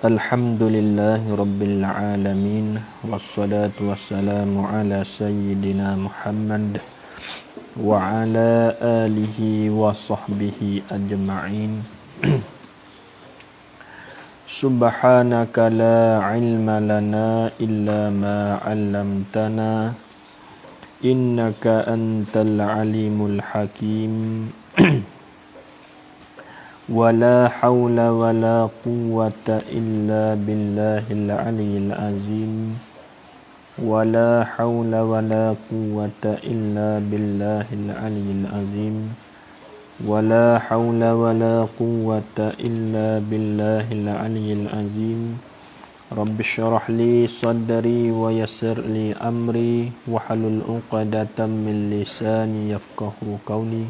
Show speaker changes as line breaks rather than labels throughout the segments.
Alhamdulillahi Rabbil Alamin. Wassalatu wassalamu ala Sayyidina Muhammad wa ala alihi wa sahbihi ajma'in. Subhanaka la ilma lana illa ma 'allamtana innaka antal alimul hakim. Wala hawla wala quwwata illa billahil aliyyil azim. Wala hawla wala quwwata illa billahil aliyyil azim. Wala hawla wala quwwata illa billahil aliyyil azim. Rabbi shrah li sadri wa yassir li amri wahlul 'uqdatam min lisani yafqahu qawli.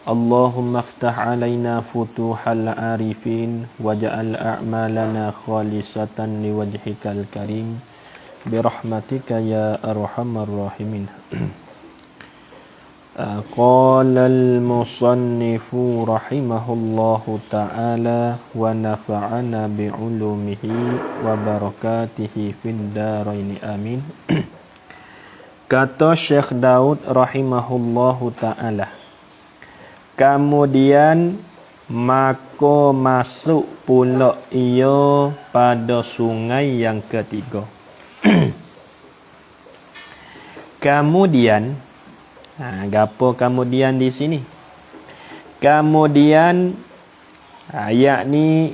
Allahumma aftah alaina futuhal arifin waj'al a'malana khalisatan liwajhikal karim birahmatika ya arhamar rahimin. Qala al-musannifu rahimahullahu ta'ala wa nafa'ana bi'ulumihi wa barakatihi fid darain amin. Kata Syekh Daud rahimahullahu ta'ala, kemudian maka masuk pula ia pada sungai yang ketiga. Kemudian, gapo kemudian di sini? Kemudian, yakni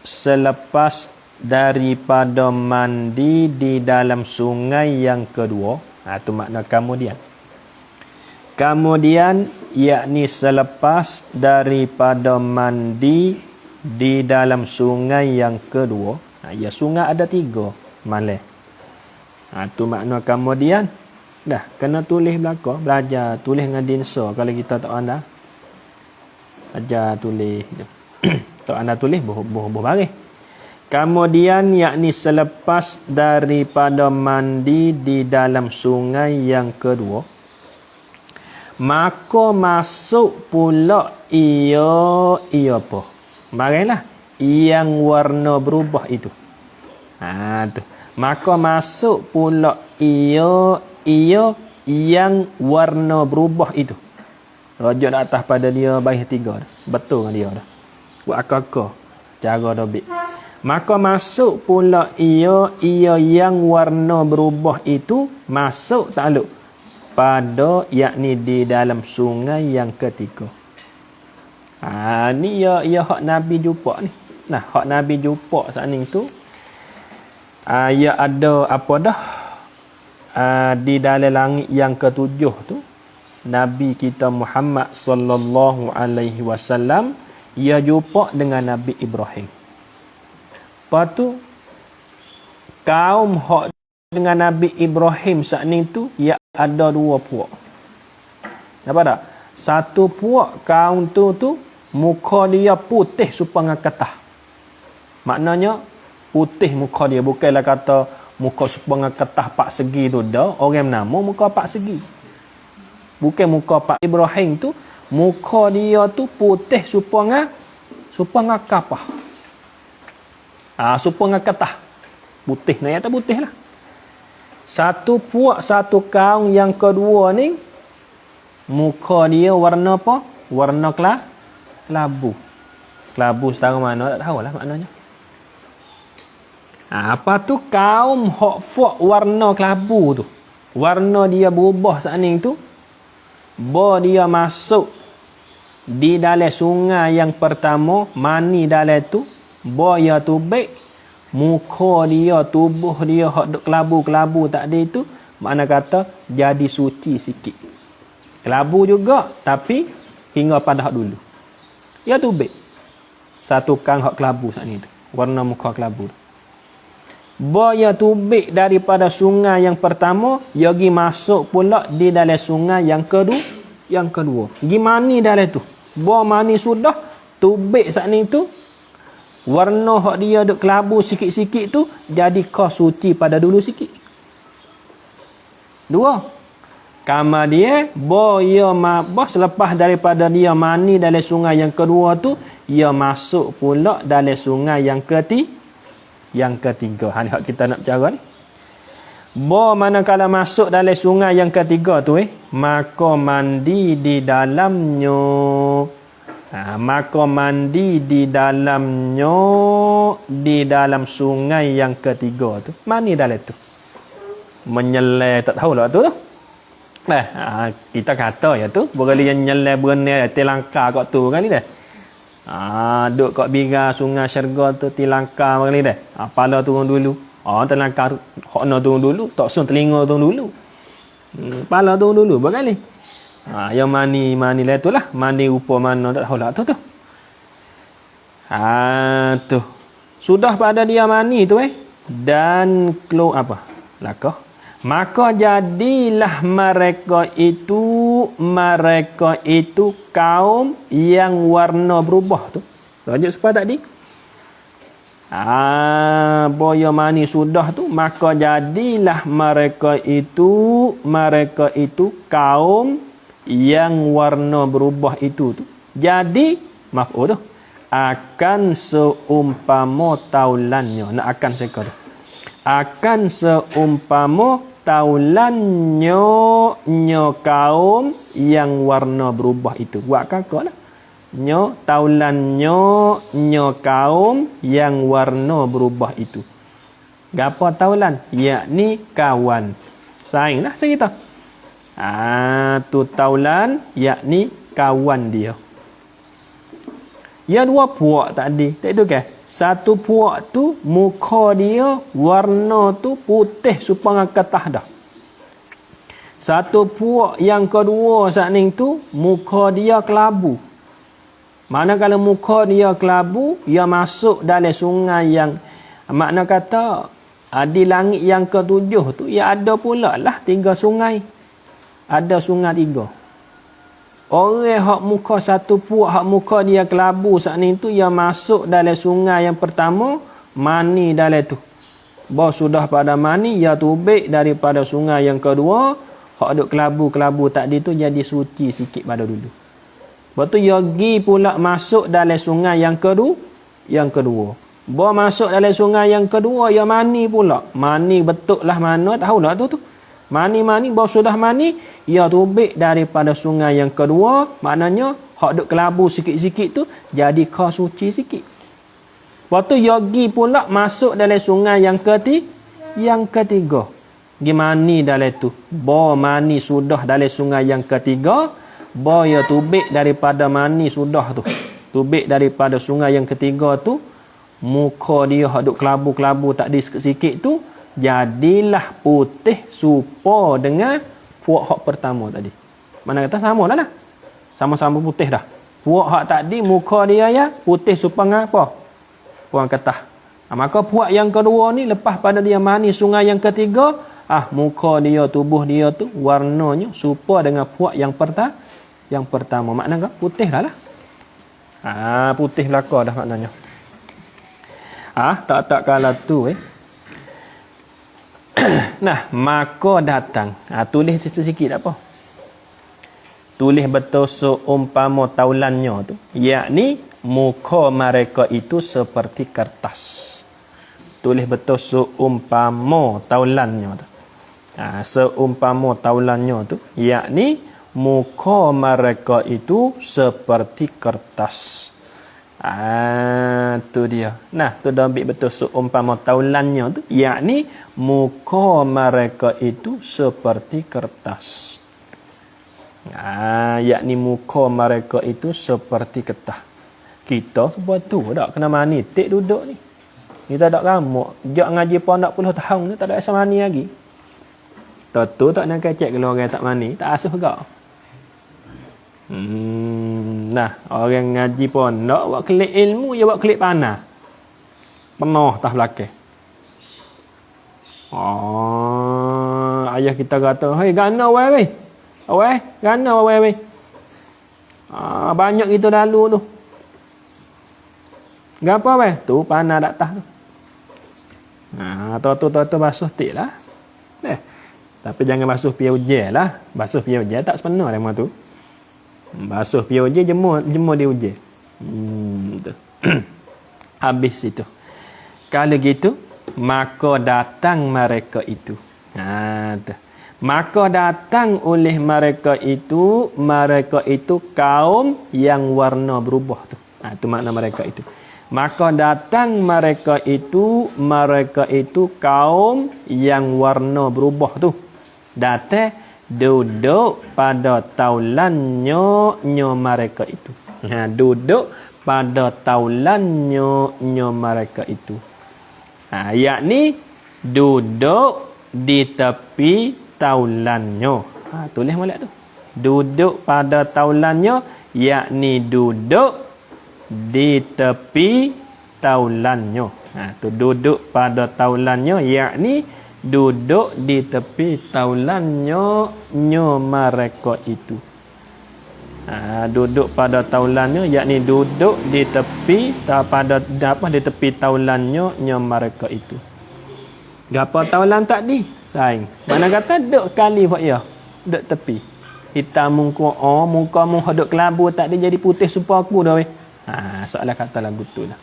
selepas daripada mandi di dalam sungai yang kedua. Itu makna kemudian. Kemudian, yakni selepas daripada mandi di dalam sungai yang kedua. Ya, sungai ada 3 malai. Itu makna kemudian. Dah, kena tulis belakang. Belajar tulis dengan dinsa. Kalau kita tak anda, ajar tulis. Tak anda tulis, boh baris. Kemudian, yakni selepas daripada mandi di dalam sungai yang kedua, maka masuk pula ia apa? Marilah yang warna berubah itu. Tu. Maka masuk pula ia yang warna berubah itu. Raja di atas pada dia baris 3 dah. Betul dengan dia dah. Buat akak cara dobik. Maka masuk pula ia yang warna berubah itu masuk takluk pada yakni di dalam sungai yang ketiga. Ni ya hak Nabi jumpa ni. Nah, hak Nabi jumpa saat ni tu ya ada apa dah di dalam langit yang ketujuh tu Nabi kita Muhammad sallallahu alaihi wasallam ia jumpa dengan Nabi Ibrahim. Lepas tu kaum hak dengan Nabi Ibrahim saat ni tu ya ada 2 puak. Apa tak? Satu puak kaum tu muka dia putih supaya ketah. Maknanya putih muka dia, bukanlah kata muka supaya ketah 4 segi tu dah. Orang nama muka 4 segi. Bukan muka Pak Ibrahim tu, muka dia tu putih supaya kapah. Supaya ketah. Putih nak kata putih lah. Satu puak, satu kaum yang kedua ni muka dia warna apa? Warna kelabu. Kelabu setara mana tak tahulah maknanya. Apa tu kaum hok fok warna kelabu tu. Warna dia berubah saat ni tu. Dia masuk di dalam sungai yang pertama, mani dalam tu, dia tubik. Muka dia, tubuh dia hak duk kelabu-kelabu tak ada itu, makna kata jadi suci sikit. Kelabu juga tapi hingga pada hak dulu. Ya tubik. Satu kang hak kelabu saat ni tu. Warna muka kelabu. Dia tubik daripada sungai yang pertama, dia pergi masuk pula di dalam sungai yang kedua. Pergi mani dalam tu. Mani sudah tubik saat ni tu. Warna hak dia duk kelabu sikit-sikit tu jadi kau suci pada dulu sikit. 2. Kamar dia boh selepas daripada dia mani dalam sungai yang kedua tu, ia masuk pula dalam sungai yang ketiga. Ha ni hak kita nak bicara ni. Manakala masuk dalam sungai yang ketiga tu maka mandi di dalamnya. Maka mandi di dalamnya, di dalam sungai yang ketiga tu. Mandi dalam tu. Menyelai tak tahulah tu. Kita kata ya tu, berali yang nyelai berenai tilangka kat tu kali dah. Duk kat biga sungai syurga tu tilangka kali dah. Pala turun dulu. Tilangka hokna turun dulu, tak sun telinga turun dulu. Pala turun dulu berkali. Yang mani lah tu lah. Mani rupa mana tak tahu lah tu. Tu. Sudah pada dia mani tu dan keluar apa? Lakah. Maka jadilah mereka itu kaum yang warna berubah tu. Lanjut supaya tadi. Boya mani sudah tu, maka jadilah mereka itu kaum yang warna berubah itu tu. Jadi maf'ul tu akan seumpama taulannya. Nak akan seka tu. Akan seumpama taulannya kaum yang warna berubah itu. Buat kakak lah. Taulannya kaum yang warna berubah itu. Gapa taulan? Yakni kawan. Saing lah cerita. Tu taulan yakni kawan dia. Ya dua puak tadi. Tak itu kan? Satu puak tu muka dia warna tu putih supaya ketah dah. Satu puak yang kedua saat ni tu muka dia kelabu. Manakala muka dia kelabu, ia masuk dalam sungai yang makna kata di langit yang ketujuh tu ia ada pula lah 3 sungai. Ada sungai 3. Orang hak muka satu puak, hak muka dia kelabu saat ni tu, ia masuk dalam sungai yang pertama, mani dalam tu. Bahawa sudah pada mani, ia tubik daripada sungai yang kedua, hak duk kelabu-kelabu tadi tu jadi suci sikit pada dulu. Lepas tu ia pergi pula masuk dalam sungai yang kedua. Bahawa masuk dalam sungai yang kedua, ia mani pula. Mani betul lah mana, tahulah tu. Mani bahawa sudah mani, ia tubik daripada sungai yang kedua, maknanya hak duk kelabu sikit-sikit tu jadi kau suci sikit. Lepas tu ia pergi pula masuk dalam sungai yang ketiga. Pergi mani dalam tu. Bahawa mani sudah dalam sungai yang ketiga, bahawa ia tubik daripada mani sudah tu. Tubik daripada sungai yang ketiga tu, muka dia hak duk kelabu-kelabu tak di sikit-sikit tu, jadilah putih serupa dengan puak hak pertama tadi. Mana kata sama lah. Sama-sama putih dah. Puak hak tadi muka dia ya putih serupa dengan apa? Puak ketah. Maka puak yang kedua ni lepas pada dia mani sungai yang ketiga, muka dia, tubuh dia tu warnanya serupa dengan puak yang pertama. Maknanya putih dah lah. Putih belaka dah maknanya. Tak kala tu Nah, maka datang. Tulis sikit-sikit tak apa. Tulis betul seumpama taulannya tu. Yakni muka mereka itu seperti kertas. Tulis betul seumpama taulannya tu. Seumpama taulannya tu. Yakni muka mereka itu seperti kertas. Tu dia. Nah, tu dah ambil betul seumpama taulannya tu, yakni muka mereka itu seperti kertas. Yakni muka mereka itu seperti kertas. Kita sebab tu tak kena mani tik duduk ni. Kita tak ramuk. Jak ngaji pondok 10 tahun ni tak ada asa mani lagi. Tentu tak nak kecek kalau orang tak mani, tak asuh juga. Nah, orang ngaji pondok buat kelik ilmu, dia buat kelik panah. Penuh tah belakang. Ayah kita kata, "Hei, gana wei. Wei, gana wei." Banyak kita lalu tu. Gapo wei? Tu panah dak tah tu. Tu basuh tiklah. Tapi jangan basuh pian hujan lah. Basuh pian hujan tak sepenuh lama tu. Basuh pian hujan jemur di hujan. Tu. Habis itu. Kalau gitu, maka datang mereka itu. Tu. Maka datang oleh mereka itu kaum yang warna berubah tu. Tu makna mereka itu. Maka datang mereka itu kaum yang warna berubah tu. Datang duduk pada taulannya mereka itu. Duduk pada taulannya mereka itu. Yakni duduk di tepi taulannya. Tulis molek tu. Duduk pada taulannya, yakni duduk di tepi taulannya. Tu duduk pada taulannya, yakni duduk di tepi taulannya mereka itu. Duduk pada taulannya, yakni duduk di tepi di tepi taulannya mereka itu. Gapo taulan tadi? Saing. Mana kata duk kali buat ya. Duk tepi. Hitam muka mu duk kelabu tak dia jadi putih supaya aku dah weh. Soalan kata lagu tu lah.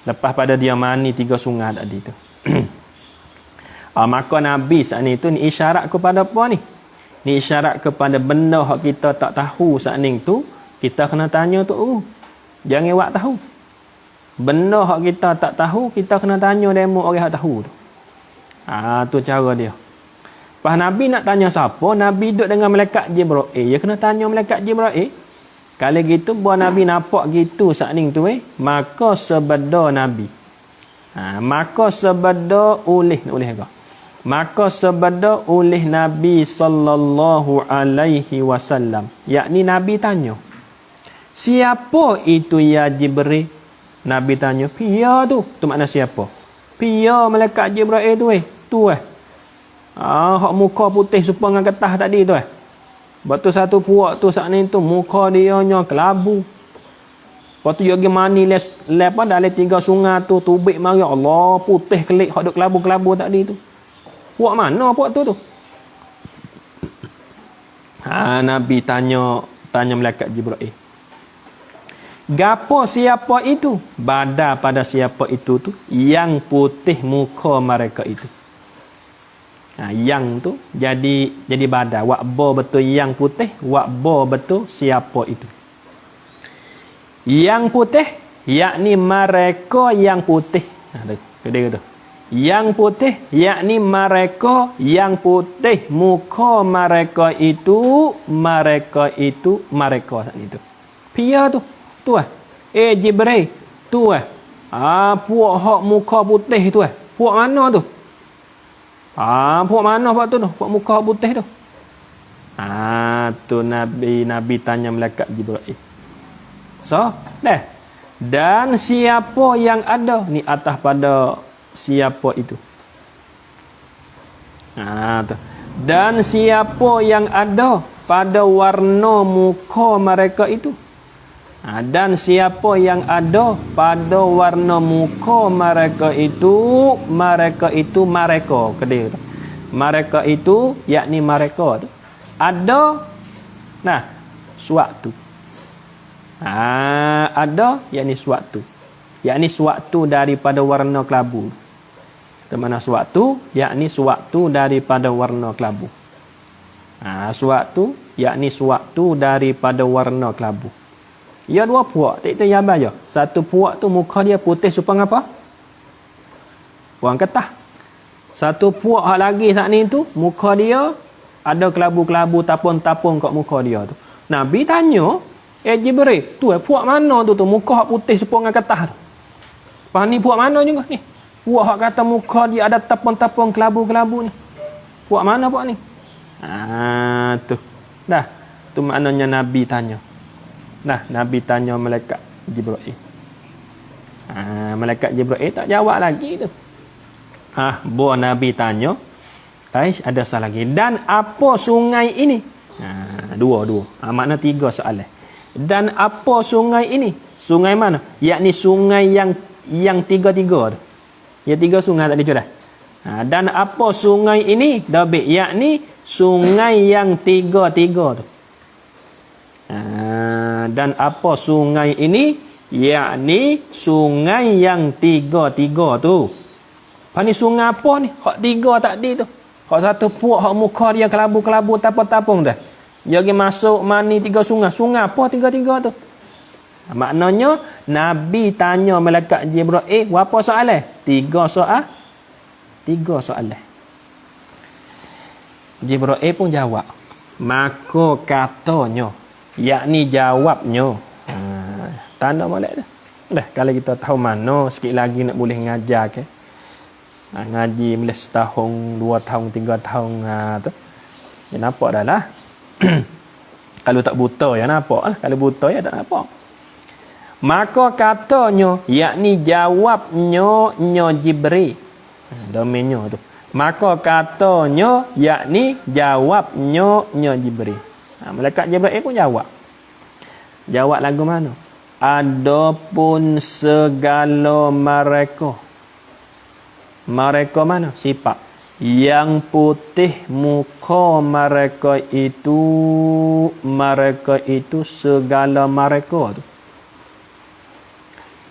Lepas pada dia mani 3 sungai tadi tu. Maka Nabi saat ni tu ni isyarat kepada apa ni? Ni isyarat kepada benda yang kita tak tahu saat ni tu, kita kena tanya tu guru. Jangan buat tahu. Benda yang kita tak tahu, kita kena tanya demo orang yang tahu tu. Tu cara dia. Pas Nabi nak tanya siapa, Nabi duduk dengan malaikat Jibril. Ya kena tanya malaikat Jibril. Kalau gitu buat Nabi nampak gitu saat ni tu maka sebeda Nabi. Maka sebeda oleh apa? Maka sebeda oleh Nabi sallallahu alaihi wasallam. Yakni Nabi tanya, siapa itu ya Jibril? Nabi tanya, pia tu. Tu makna siapa? Pia malaikat Jibril tu Tu hak muka putih supaya dengan getah tadi tu Betul satu puak tu saat ni tu muka dia nya kelabu. Lepas tu yogi mani lepas dalam 3 sungai tu tubik mari Allah putih kelik hak duk kelabu-kelabu tadi tu. Puak mana puak tu? Nabi tanya malaikat Jibril. Gapo siapa itu? Bada pada siapa itu tu yang putih muka mereka itu. Yang tu jadi bada. Wakbo betul yang putih, wakbo betul siapa itu. Yang putih yakni mereka yang putih. Dia kata. Yang putih yakni mereka yang putih muka mereka itu mereka saat itu. Pia tu. Jibril tu puak hak muka putih tu puak mana tu? Puak mana puak tu? Puak muka putih tu. Tu Nabi tanya malaikat Jibril. So, dan siapa yang ada ni atas pada siapa itu? Tu. Dan siapa yang ada pada warna muka mereka itu? Dan siapa yang ada pada warna muka mereka itu kedai tu. Mereka itu yakni mereka tu ada suatu. Ada yakni suatu. Yakni suatu daripada warna kelabu. Di mana suatu yakni suatu daripada warna kelabu. Suatu yakni suatu daripada warna kelabu. Ya 2 puak, tak yang baca. Satu puak tu muka dia putih supaya apa? Orang ketah. Satu puak hak lagi saat ni tu muka dia ada kelabu-kelabu tapung-tapung kat muka dia tu. Nabi tanya, Jibril, tu puak mana tu muka hak putih supaya ketah tu. Pas ni puak mana juga ni? Puak hak kata muka dia ada tapung-tapung kelabu-kelabu ni. Puak mana puak ni? Tu. Dah. Tu maknanya Nabi tanya. Nabi tanya malaikat Jibril. Malaikat Jibril tak jawab lagi tu. Buat Nabi tanya. Ada salah lagi. Dan apa sungai ini? Dua. Makna 3 soalan. Dan apa sungai ini? Sungai mana? Yakni sungai yang 3 tu. Ya 3 sungai tadi sudah. Dan apa sungai ini? Dabik, yakni sungai yang tiga-tiga tu. Dan apa sungai ini? Yakni sungai yang tiga-tiga tu. Apa ni sungai apa ni? Hak tiga tadi tu. Hak satu puak, hak muka dia kelabu-kelabu tapung-tapung dah. Dia pergi masuk mani tiga sungai. Sungai apa tiga-tiga tu? Maknanya Nabi tanya malaikat Jibril, berapa soalan? Tiga soalan. Jibril pun jawab. Maka katanya, yakni jawabnya. Tanda molek dah. Dah kalau kita tahu mana sikit lagi nak boleh ngajar ke. Ngaji boleh setahun, 2 tahun, 3 tahun tu. Ya nampak dah lah. Kalau tak buta ya nampak lah. Kalau buta ya tak nampak. Maka katanya, yakni jawabnya Jibril. Domainnya tu. Maka katanya, yakni jawabnya Jibril. Malaikat Jibril pun jawab. Jawab lagu mana? Adapun segala mereka. Mereka mana? Sifat. Yang putih muka mereka itu segala mereka tu.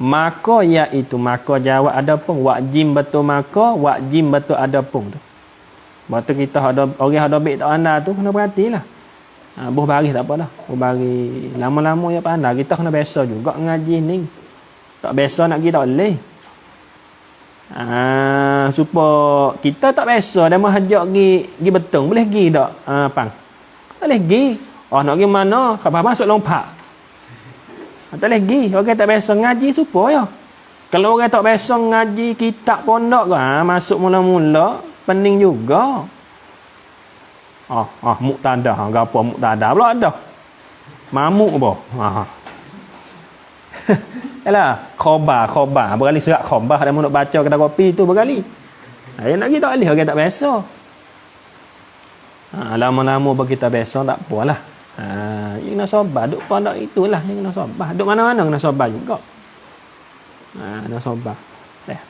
Maka iaitu, maka jawab adapun. Wajim betul maka, wajim betul adapun tu. Waktu kita ada orang ada baik tak anda tu, kena perhatilah. Buh baris tak apalah. Buh baris lama-lama ya pandai. Kita kena biasa juga ngaji ni. Tak biasa nak pergi tak boleh. Supaya kita tak biasa dah menghajak pergi betung. Boleh pergi tak? Pang. Boleh pergi. Nak pergi mana? Khabar masuk lompat. Tak boleh pergi. Orang tak biasa ngaji supaya. Kalau orang tak biasa ngaji kitab pondok ke, masuk mula-mula pening juga. Muktadah. Apa muktadah pula ada. Mamuk apa? Yalah, khobar. Berkali serat khobar dan nak baca kedai kopi tu berkali. Yang nak kita alih orang tak biasa. Lama-lama bagi kita biasa tak apalah. Yang kena sabar. Duk pondok itulah yang kena sabar. Duk mana-mana kena sabar juga. Kena sabar.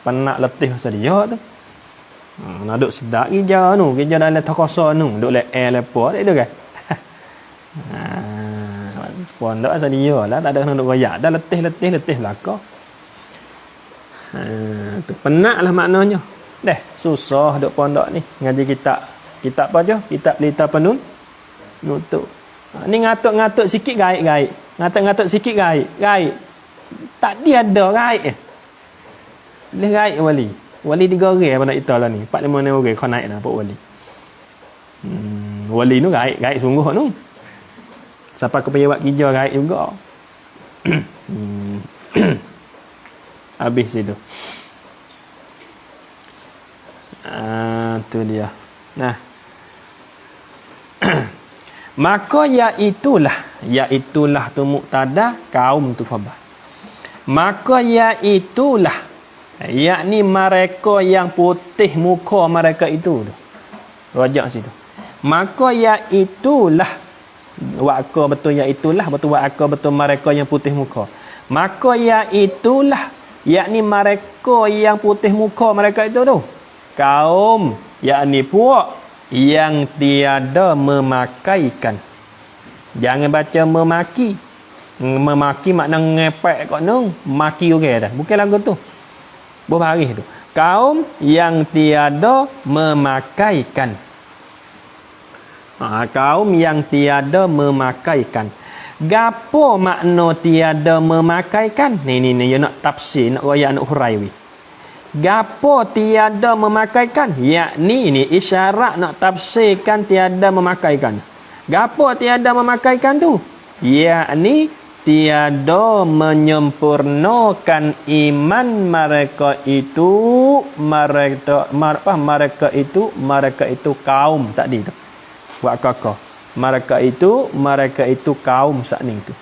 Penat letih masa dia tu. Nak duk sedap kerja tu. Kerja dalam kosa tu. Duk air lepas tu kan. Pondok asal dia lah. Tak ada kena duk royak. Dah letih belakang. Tu penat lah maknanya. Susah duk pondok ni. Ngaji kitab. Kitab apa je? Kitab Pelita Penun. Nutuk. Ni ngatuk-ngatuk sikit gaib-gaib. Ngatuk-ngatuk sikit gaib. Tak dia ada gaib. Boleh gaib wali. Wali 3 orang apa nak kita lah ni. 4-5 orang kau naik lah Pak Wali. Wali tu gaib sungguh tu. Siapa kau pergi buat kerja gaib juga. Habis itu. Tu dia. Nah. Maka yaitulah tu muktada kaum tu khabar. Maka yaitulah, yakni mereka yang putih muka mereka itu tu. Rajak situ. Maka yaitulah, wa'aka betul yaitulah, betul wa'aka betul mereka yang putih muka. Maka yaitulah, yakni mereka yang putih muka mereka itu tu. Kaum, yakni puak yang tiada memakaikan. Jangan baca memaki. Memaki makna ngepek kat nung, maki orang dah. Bukan lagu tu. Berbaris tu. Kaum yang tiada memakaikan. Kaum yang tiada memakaikan. Gapo makna tiada memakaikan? Ni dia nak tafsir, nak royak, nak huraiwi. Gapo tiada memakaikan? Yakni ini isyarat nak tafsirkan tiada memakaikan. Gapo tiada memakaikan tu? Yakni tiada menyempurnakan iman mereka itu kaum tadi tu. Buat kakak. Mereka itu kaum saat ni tu.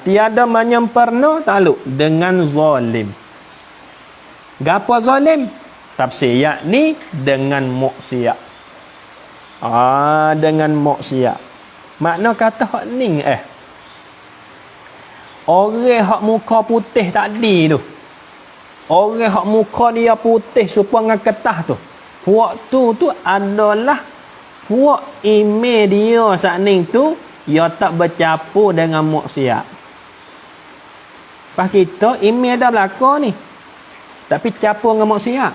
Tiada menyempurna taluk dengan zalim. Gapo zalim? Tafsir yakni dengan maksiat. Dengan maksiat. Makna kata hak ni orang hak muka putih tadi tu. Orang hak muka dia putih supaya dengan ketah tu. Puak tu adalah puak email dia saat ni tu, dia tak bercampur dengan maksiat. Pas kita email dah belaka ni, tapi campur dengan maksiat.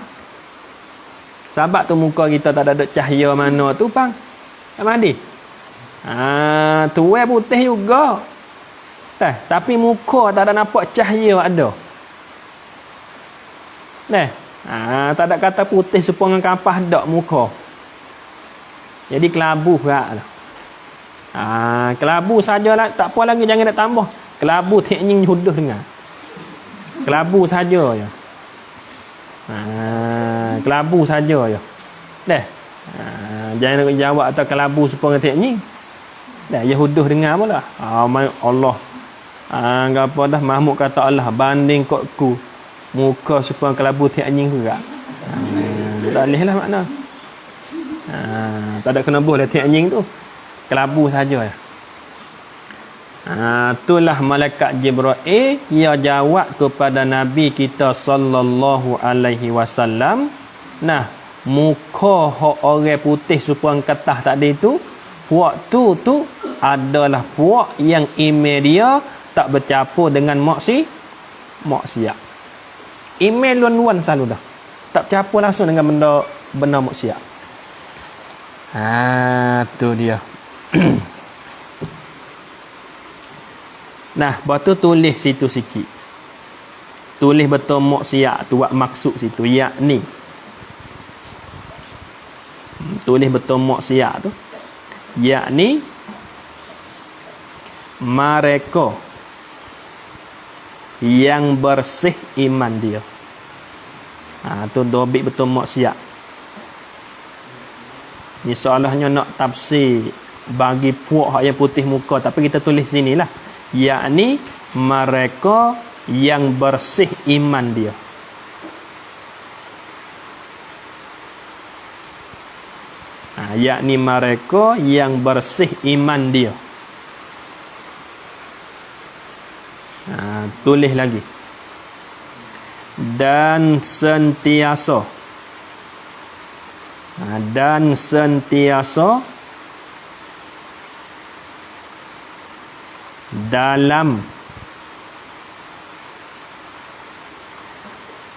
Sebab tu muka kita tak ada cahaya mana tu bang. Tak mandi. Tuai putih juga. Tapi muka tak ada nampak cahaya ada. Tak ada kata putih supaya dengan kampas dak muka. Jadi kelabu pula. Kelabu sajalah, tak apa lagi, jangan nak tambah. Kelabu tak nying huduh dengar. Kelabu saja je. Kelabu saja je. Jangan nak jawab atau kelabu supaya tak nying. Ya huduh dengar pula. Allah. Apa dah Mahmud kata Allah banding kokku. Muka supaya kelabu tak nying juga. Tak boleh lah makna. Tak ada kena boleh tak nying tu. Kelabu saja ya. Itulah malaikat Jibril ia jawab kepada Nabi kita sallallahu alaihi wasallam. Muka orang putih supaya ketah tadi tu, puak tu adalah puak yang email dia tak bercampur dengan maksiat. Email luan-luan selalu dah. Tak bercampur langsung dengan benda maksiat. Tu dia. Batu tulis situ sikit. Tulis betul maksiat tu buat maksud situ, yakni. Tulis betul maksiat tu, yakni mereka yang bersih iman dia. Tu dobit betul maksiat. Ni soalnya nak tafsir bagi puak yang putih muka, tapi kita tulis sinilah, yakni mereka yang bersih iman dia. Yakni mereka yang bersih iman dia. Tulis lagi. Dan sentiasa dalam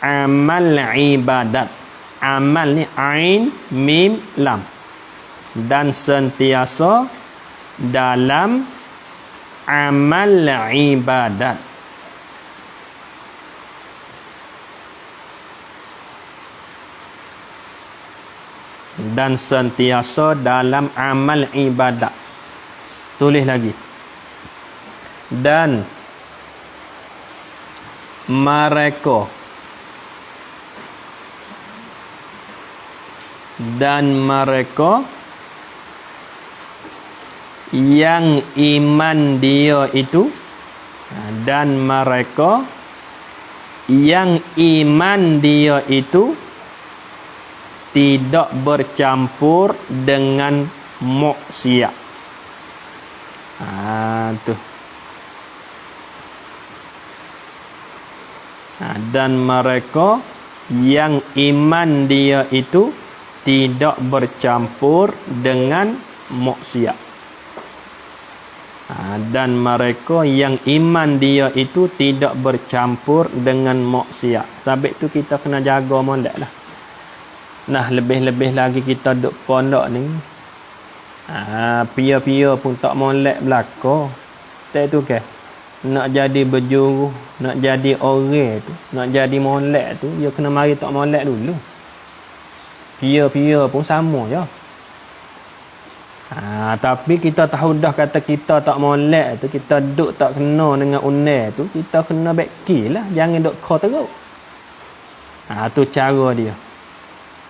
amal ibadat. Amal ni ain mim lam. Dan sentiasa dalam amal ibadat. Dan sentiasa dalam amal ibadat. Tulis lagi. Dan mereka yang iman dia itu, dan mereka yang iman dia itu tidak bercampur dengan maksiat. Tu. Dan mereka yang iman dia itu tidak bercampur dengan maksiat. Dan mereka yang iman dia itu tidak bercampur dengan maksiat. Sebab tu kita kena jaga molek lah. Lebih-lebih lagi kita duduk pondok ni. Pia-pia pun tak molek belaka. Tak tu ke? Nak jadi berjuru, nak jadi orang tu, nak jadi molek tu, dia kena mari tak molek dulu. Pia-pia pun sama je. Tapi kita tahu dah kata kita tak molek tu, kita duduk tak kena dengan unneh tu, kita kena beki lah. Jangan duduk kau teruk. Tu cara dia.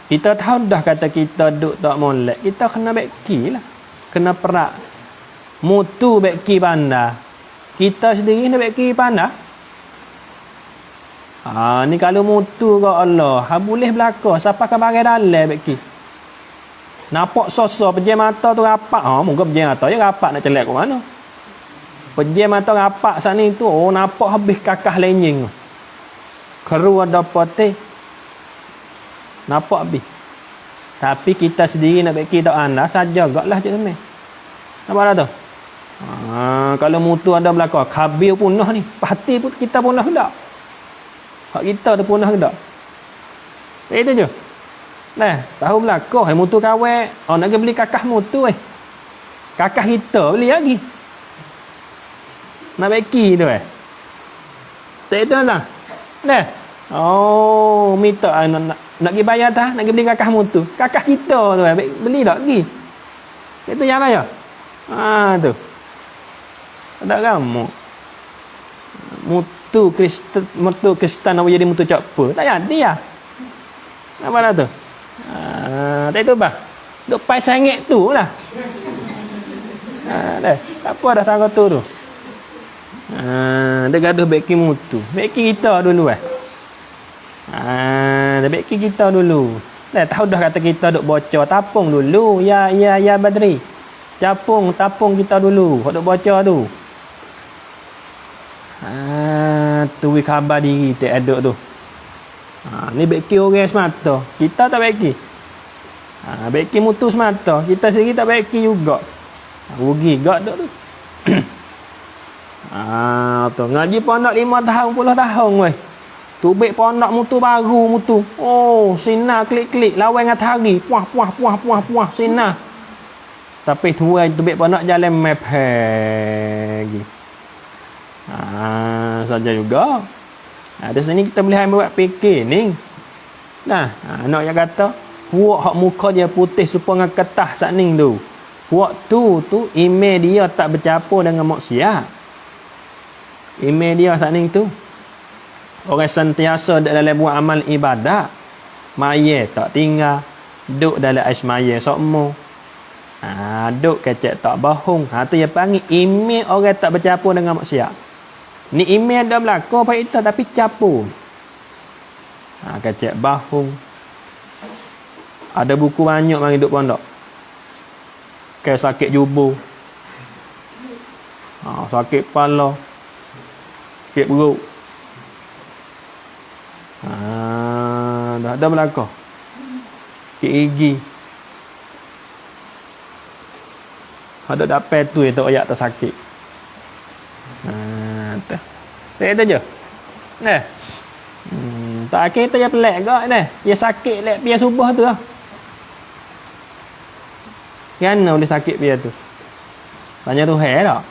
Kita tahu dah kata kita duduk tak molek, kita kena beki lah. Kena perak. Mutu beki pandai. Kita sendiri nak beki pandai. Ni kalau mutu ke Allah, boleh belaka. Siapa akan bagai dalam beki? Nampak sosok pejam mata tu rapat. Mungkin pejam mata je rapat nak celak ke mana. Pejam mata rapat saat ni tu, nampak habis kakah lenying. keru ada pote. Nampak habis. Tapi kita sendiri nak bagi dak anda saja gaklah je semai. Nampak dah tu? Kalau mutu ada belaka, khabir punah ni. Hati pun kita punah ke tak? Hak kita tu punah ke tak? Itu je. Nah, tahu belaka, mutu kawek. Nak pergi beli kakah mutu Kakah kita beli lagi. Nak bagi tu tak itu tak? Nah. Oh, minta nak pergi bayar tak? Nak pergi beli kakah mutu. Kakah kita tu beli tak lagi. Itu yang mana? Tu. Ada kamu. Mutu Kristen nak jadi mutu cakpa. Tak jadi lah. Apa dah tu? Tak itu bah. Duk pai sengit tu lah. Dah. Tak apa dah tangga tu. Dia gaduh beki mutu. Beki kita dulu dah beki kita dulu. Dah tahu dah kata kita duk bocor tapung dulu. Ya Badri. Tapung kita dulu. Hok duk bocor tu. Tu khabar diri tak ada tu. Ni beki orang semata. Kita tak beki. Beki mutu semata. Kita sendiri tak beki juga. Rugi gak dak tu. Tu ngaji pondok 5 tahun 10 tahun weh. Tubik pondok mutu baru mutu. Oh, sinar klik-klik lawan matahari. Puah sinar. Tapi tuai tubik pondok jalan map lagi. Saja juga. Di sini kita boleh ambil buat fikir ni. Nah, anak yang kata puak hak muka dia putih supaya ketah sat ning tu. Puak tu email dia tak bercampur dengan maksiat. Email dia sat ning tu. Orang sentiasa dalam buat amal ibadat. Maya tak tinggal. Duk dalam ais maya sokmo. Duk kecek tak bohong. Tu yang panggil email orang tak bercampur dengan maksiat. Ni email dah berlaku apa itu tapi capur. Kecek bohong. Ada buku banyak mari duk pondok. Kayak sakit jubur. Sakit kepala. Sakit perut. Dah ada berlaku. Sakit gigi. Ada dapat tu yang tak ayak tersakit. Tak ada je. Nah. Tak kita je pelik gak ni. Dia sakit lek biar subuh tu lah. Kenapa boleh sakit biar tu? Tanya tu hai tak?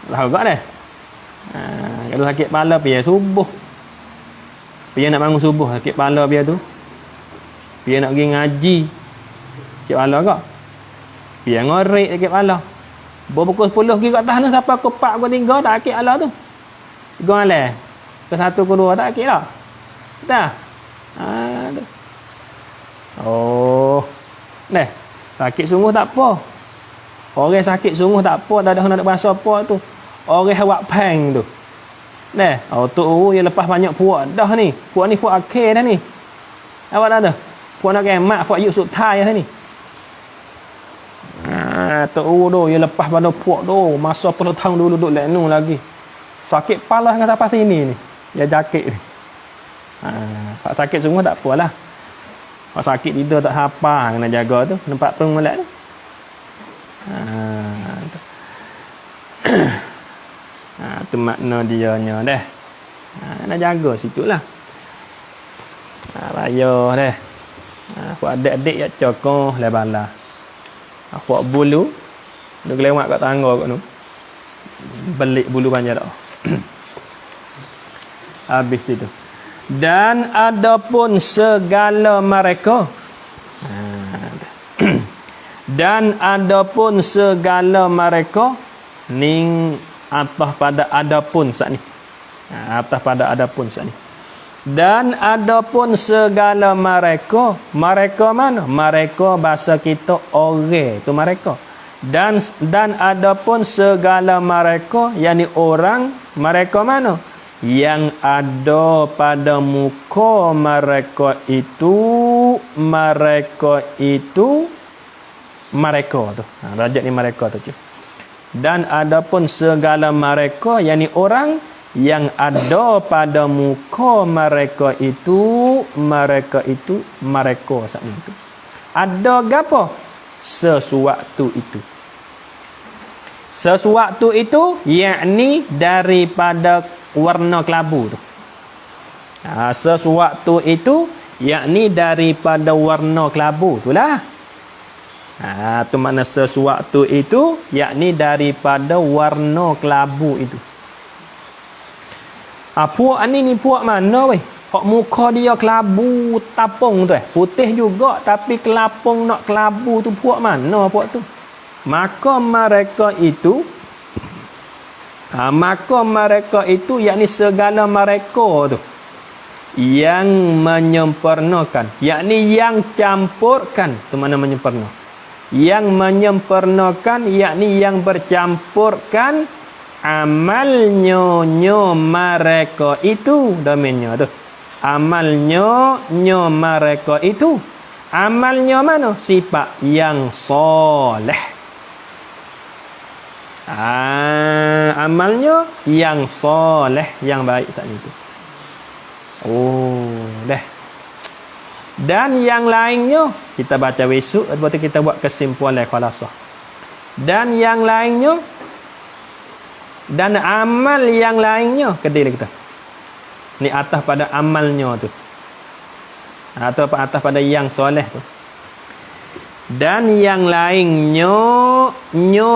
Tahu gak dah. Kalau sakit kepala biar subuh. Biar nak bangun subuh sakit kepala biar tu. Biar nak pergi ngaji. Sakit kepala gak? Biar ngorek sakit kepala. Pukul 10 pergi kat atas tu siapa ke 4 ke 3 tak sakit kepala tu. 3 malam. Ke 1 ke 2 tak sakit tak? Dah. Oh. Nah, sakit sungguh tak apa. Orang sakit sungguh tak apa, tak ada nak bahasa apa tu. Orang awak pang tu. Nah, tu yang lepas banyak puak dah ni. Puak ni puak akhir dah ni. Awak dah tu. Puak nak kemat, puak yuk sutai dah ni. Tu tu yang lepas pada puak tu, masa 10 tahun dulu duk lenu lagi. Sakit kepala dengan sampai sini ni. Dia jakit ni. Pak sakit sungguh tak apalah. Pak sakit tidur tak hafal kena jaga tu, nampak pun molek tu. Tu makna dianya dah. Nak jaga situlah. Raya dah. Puak adik-adik yak cokoh le bala. Puak bulu duk lewat kat tangga kat tu. Belik bulu panjang dak. Habis itu. Dan adapun segala mereka dan adapun segala mereka ning atas pada adapun saat ni. Atas pada adapun saat ni. Dan adapun segala mereka mana? Mereka bahasa kita orang tu mereka. Dan adapun segala mereka yakni orang mereka mana? Yang ada pada muka mereka tu. Rajak ni mereka tu. Dan adapun segala mereka yakni orang yang ada pada muka mereka saat itu. Ada gapo? Sesuatu itu yakni daripada warna kelabu tu. Sesuatu itu yakni daripada warna kelabu itulah. Tu makna sesuatu itu yakni daripada warna kelabu itu. Puak ni puak mana weh? Hak muka dia kelabu tapung tu putih juga tapi kelapung nak kelabu tu puak mana puak tu? Maka mereka itu yakni segala mereka tu yang menyempurnakan, yakni yang campurkan, tu mana menyempurna. Yang menyempurnakan yakni yang bercampurkan amalnya mereka itu, domainnya tu. Amalnya mereka itu. Amalnya mana? Sifat yang soleh. Amalnya yang soleh, yang baik saat itu. Dah. Dan yang lainnya kita baca besok, lepas tu kita buat kesimpulan khalasah. Dan yang lainnya, dan amal yang lainnya, kedai kita. Ni atas pada amalnya tu. Atau atas pada yang soleh tu. Dan yang lainnya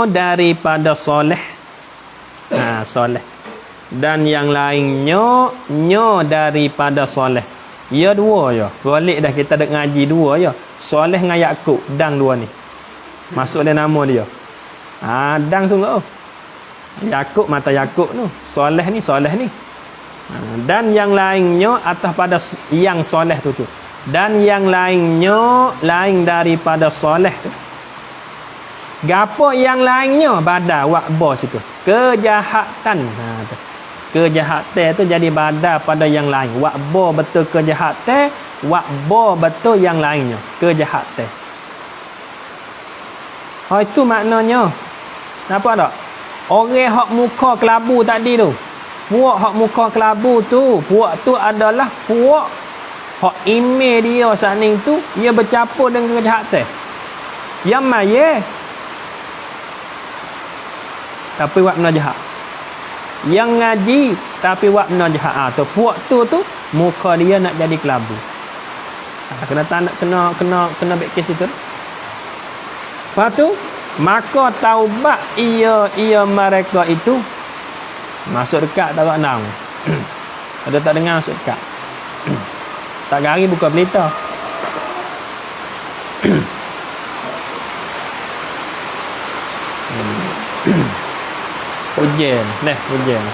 daripada soleh. Soleh. Dan yang lainnya daripada soleh. Ya dua ya. Balik dah kita dah ngaji dua ya. Soleh dengan Yakub, dang dua ni. Masuk dalam nama dia. Dang sungguh. Yakub mata Yakub tu. Soleh ni. Dan yang lainnya atas pada yang soleh tu. Dan yang lainnya lain daripada soleh tu. Gapo yang lainnya? Badal wa'ba situ. Kejahatan. Kejahatan tu jadi badal pada yang lain. Wa'ba betul kejahatan, wa'ba betul yang lainnya. Kejahatan. Itu maknanya. Nampak tak? Orang hak muka kelabu tadi tu. Puak hak muka kelabu tu, puak tu adalah puak hak email dia saat ni tu, ia bercampur dengan kejahatan. Yang maya. Tapi buat benda jahat. Yang ngaji tapi buat benda jahat. Tu puak tu muka dia nak jadi kelabu. Kena tanda, kena back case itu. Lepas tu maka taubat ia mereka itu masuk dekat tak nang. Ada tak dengar masuk dekat. Tak gari buka berita. Hujan, hujan.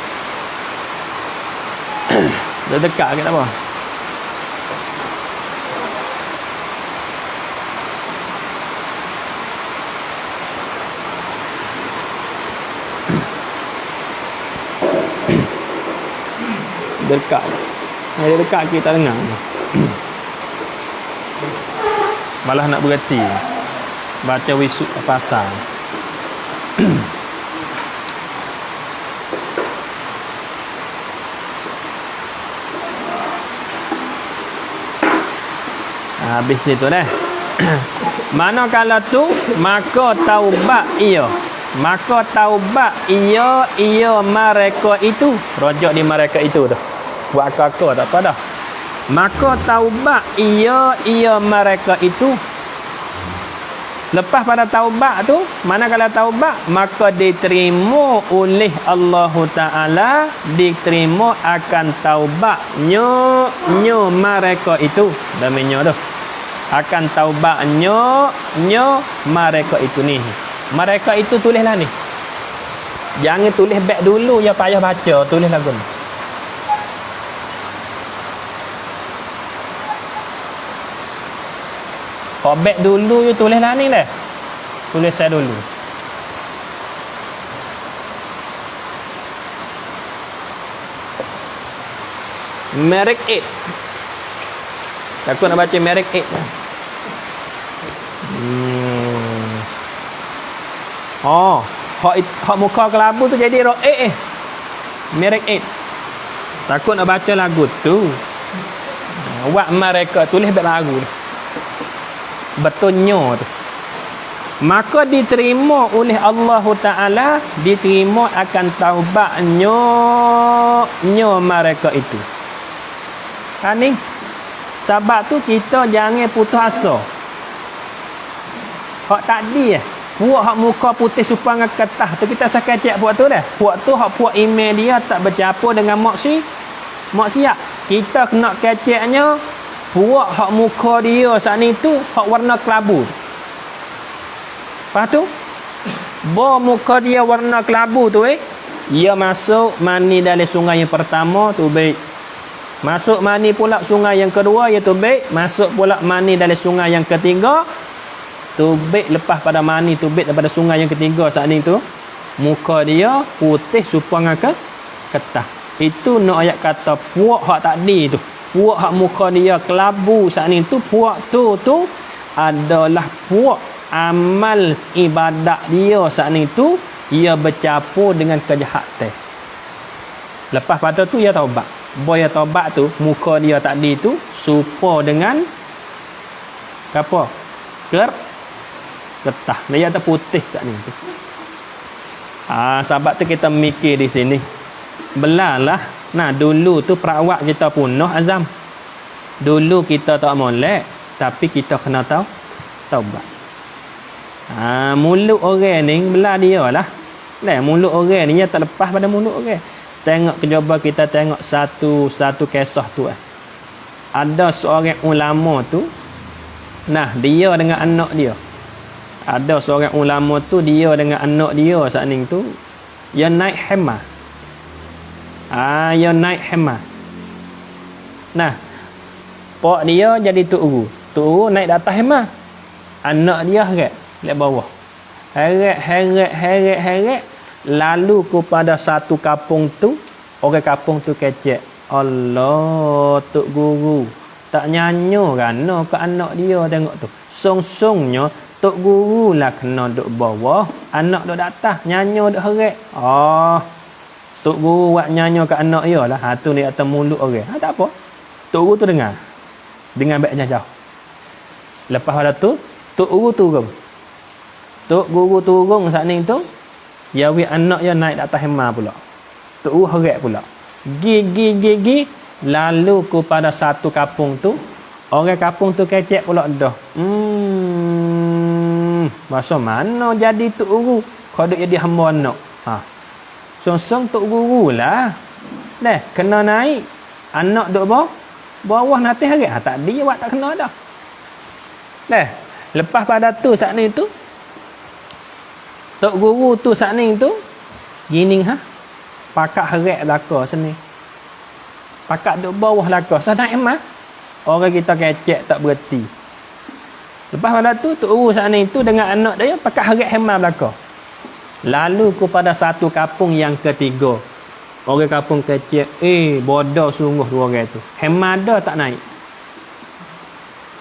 Dah dekat ke tak apa? Dekat. Yang dekat kita dengar. Malah nak berhenti. Baca wisuk pasal. Habis itu dah. Manakala tu maka taubat ia. Maka taubat ia mereka itu. Rojak di mereka itu dah. Buat kakak tak apa dah. Maka taubat ia mereka itu. Lepas pada taubat tu, manakala taubat maka diterima oleh Allah Taala, diterima akan taubatnya mereka itu. Namanya dah. Akan taubatnya mereka itu ni. Mereka itu tulislah ni. Jangan tulis back dulu ya payah baca, tulis lagu ni. Kau back dulu you tulislah ni dah. Tulis saya dulu. Merek 8. Aku nak baca merek 8. Hak muka kelabu tu jadi roh merek 8. Takut nak baca lagu tu. Wak mereka tulis bab lagu tu. Betulnya tu. Maka diterima oleh Allah Ta'ala, diterima akan taubatnya mereka itu. Ni sebab tu kita jangan putus asa. Hak tadi puak hak muka putih supaya ketah tu kita sakacak puak tu dah. Puak tu hak puak email dia tak bercampur dengan maksiat. Kita kena kacaknya puak hak muka dia saat ni tu hak warna kelabu. Lepas tu muka dia warna kelabu tu ia masuk mani dalam sungai yang pertama tu baik. Masuk mani pula sungai yang kedua iaitu baik. Masuk pula mani dalam sungai yang ketiga tu baik. Lepas pada mani tu baik daripada sungai yang ketiga saat ni tu muka dia putih supaya ketah. Itu nak ayat kata puak hak tadi tu. Puak hak muka dia kelabu saat ni tu, puak tu adalah puak amal ibadat dia saat ni tu ia bercampur dengan kejahatan. Lepas pada tu ia taubat. Boya taubat tu muka dia tadi tu serupa dengan apa? Ketah. Dia tak putih kat ni tu. Sebab tu kita mikir di sini. Belalah. Nah, dulu tu perawat kita punah Azam. Dulu kita tak molek, tapi kita kena taubat. Mulut orang ni belah dia lah. Mulut orang ni dia tak lepas pada mulut orang. Tengok cuba kita tengok satu kisah tu. Ada seorang ulama tu, nah dia dengan anak dia. Ada seorang ulama tu dia dengan anak dia saat ni tu dia naik hemah. Dia naik hemah. Nah, pak dia jadi tok guru. Tok guru naik di atas hemah. Anak dia heret di bawah. Heret. Lalu kepada satu kampung tu, orang kampung tu kecek. Allah, tok guru tak nyanyo kerana ke anak dia tengok tu. Song-songnya tok guru lah kena duk bawah, anak duk atas, nyanyo duk heret. Tok guru buat nyanyo ke anak dia lah. Tu ni atas mulut orang. Tak apa. Tok guru tu dengar baiknya jauh. Lepas pada tu, tok guru turun. Tok guru turun saat ni tu, yawi anak dia naik atas hemah pula. Tok guru heret pula. Gigi. Lalu kepada satu kampung tu, orang kampung tu kecek pula dah. Masa mana jadi tok guru? Kau duk jadi hamba anak. Song-song tok guru lah. Kena naik. Anak duk bawah nanti heret. Tak dia buat tak kena dah. Lepas pada tu saat ni tu, tok guru tu saat ni tu gini pakak heret laka sini. Pakak duk bawah laka. Naik emah. Orang kita kecek tak berhenti. Lepas pada tu tok guru saat ni tu dengan anak dia pakak heret hemah belaka. Lalu kepada satu kampung yang ketiga. Orang kampung kecek, bodoh sungguh dua orang tu. Hemah dah tak naik.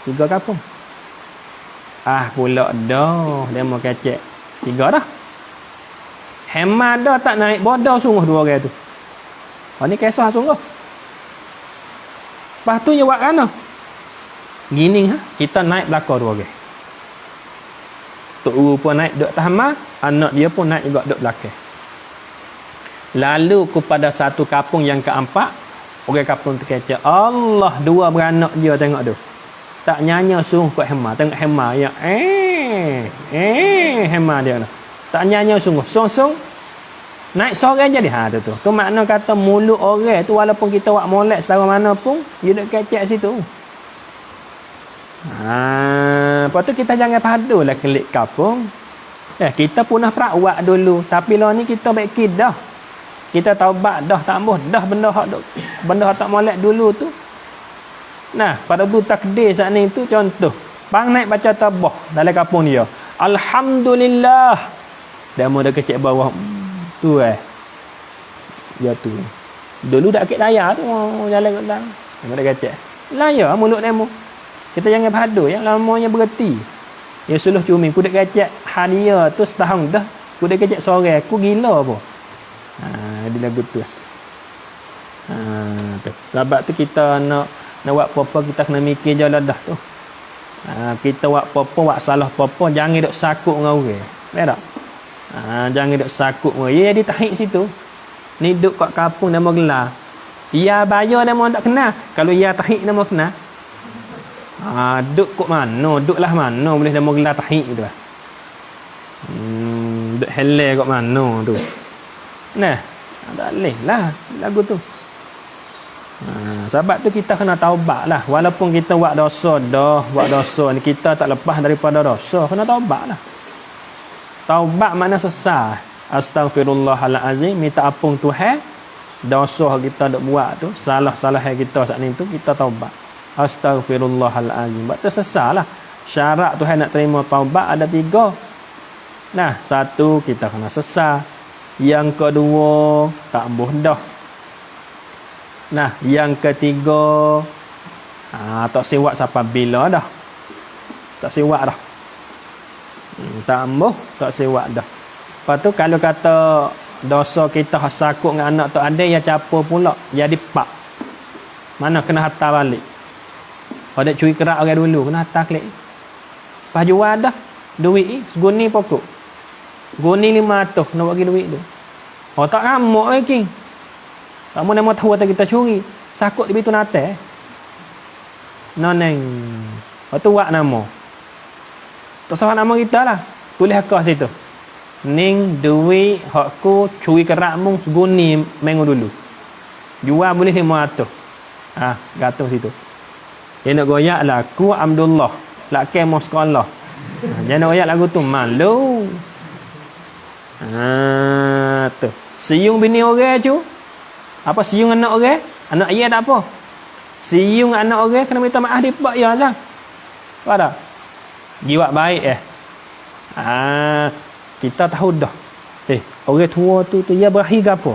3 kampung. Pula dah dia mau kecek. 3 dah. Hemah dah tak naik, bodoh sungguh dua orang tu. Ni kisah sungguh. Lepas tu dia buat mana? Gini kita naik belakang 2 orang. Tok guru pun naik duduk atas hemah, anak dia pun naik juga duduk belakang. Lalu kepada satu kampung yang keempat, orang kampung tu kata, Allah, 2 beranak dia tengok tu. Tak nyanyi sungguh kat hemah. Tengok hemah yang hemah dia tu. Tak nyanyi sungguh. Song-song naik seorang jadi. Tu. Tu makna kata mulut orang tu walaupun kita buat molek setara mana pun, dia duk kecek situ. Lepas tu kita jangan padulah kelik kampung. Kita punah perawat dulu. Tapi lah ni kita baik dah. Kita taubat dah, tambah dah benda hak tak molek dulu tu. Nah, pada tu takdir saat ni tu contoh. Bang naik baca tabah dalam kampung dia. Alhamdulillah. Dia mau dah kecek bawah. Tu dia tu. Dulu dak kek daya tu jalan kat dalam. Dia dah kecek. Laya mulut demo. Kita jangan padu yang lamanya berhenti. Ya suluh cumi ku dak kecek hadiah tu setahun dah. Ku dak kecek sore aku gila apa. Dia lagu tu. Tu. Sebab tu kita nak buat apa-apa kita kena mikir je lah dah tu. Kita buat apa-apa, buat salah apa-apa, jangan duk sakut dengan orang. Betul tak? Jangan duk sakut dengan orang. Dia tahik situ. Ni duk kat kampung nama gelar. Ya bayar nama tak kenal. Kalau ya tahik nama kenal. Duk kat mana? Duk lah mana boleh nama gelar tahik tu lah. Duk helai kat mana tu. Nah, tak boleh lah lagu tu. Sebab tu kita kena taubat lah. Walaupun kita buat dosa dah, buat dosa ni kita tak lepas daripada dosa, kena taubat lah. Taubat makna sesal. Astaghfirullahalazim, minta ampun Tuhan dosa kita dok buat tu, salah-salah kita saat ni tu kita taubat. Astaghfirullahalazim. Sebab tu sesal lah. Syarat Tuhan nak terima taubat ada 3. Nah, 1 kita kena sesal. Yang kedua tak ambuh dah. Nah, yang ketiga tak siwak sampai bila dah. Tak siwak dah. Tak ambuh, tak siwak dah. Lepas tu kalau kata dosa kita sakut dengan anak tu ada yang capur pula, jadi pak. Mana kena hantar balik. Pada curi kerak orang dulu kena hantar klik. Lepas jual dah duit ni seguni pokok. Guni 500 nak bagi duit tu. Tak ngamuk lagi. Kamu nama tahu atau kita curi. Sakut di bitu nate. Noneng. Tu buat nama. Tak salah nama kita lah. Tulis akak situ. Ning duit hakku curi kerakmu seguni minggu dulu. Jual boleh 500. Gatung situ. Dia nak goyak lah. Ku Abdullah. Lak kemo sekolah. Jangan nak goyak lagu tu. Malu. Tu. Siung bini orang tu. Apa siung anak orang? Anak ia tak apa. Siung anak orang kena minta maaf dia pak ya asal. Apa dah? Jiwa baik kita tahu dah. Orang tua tu dia berakhir ke apa?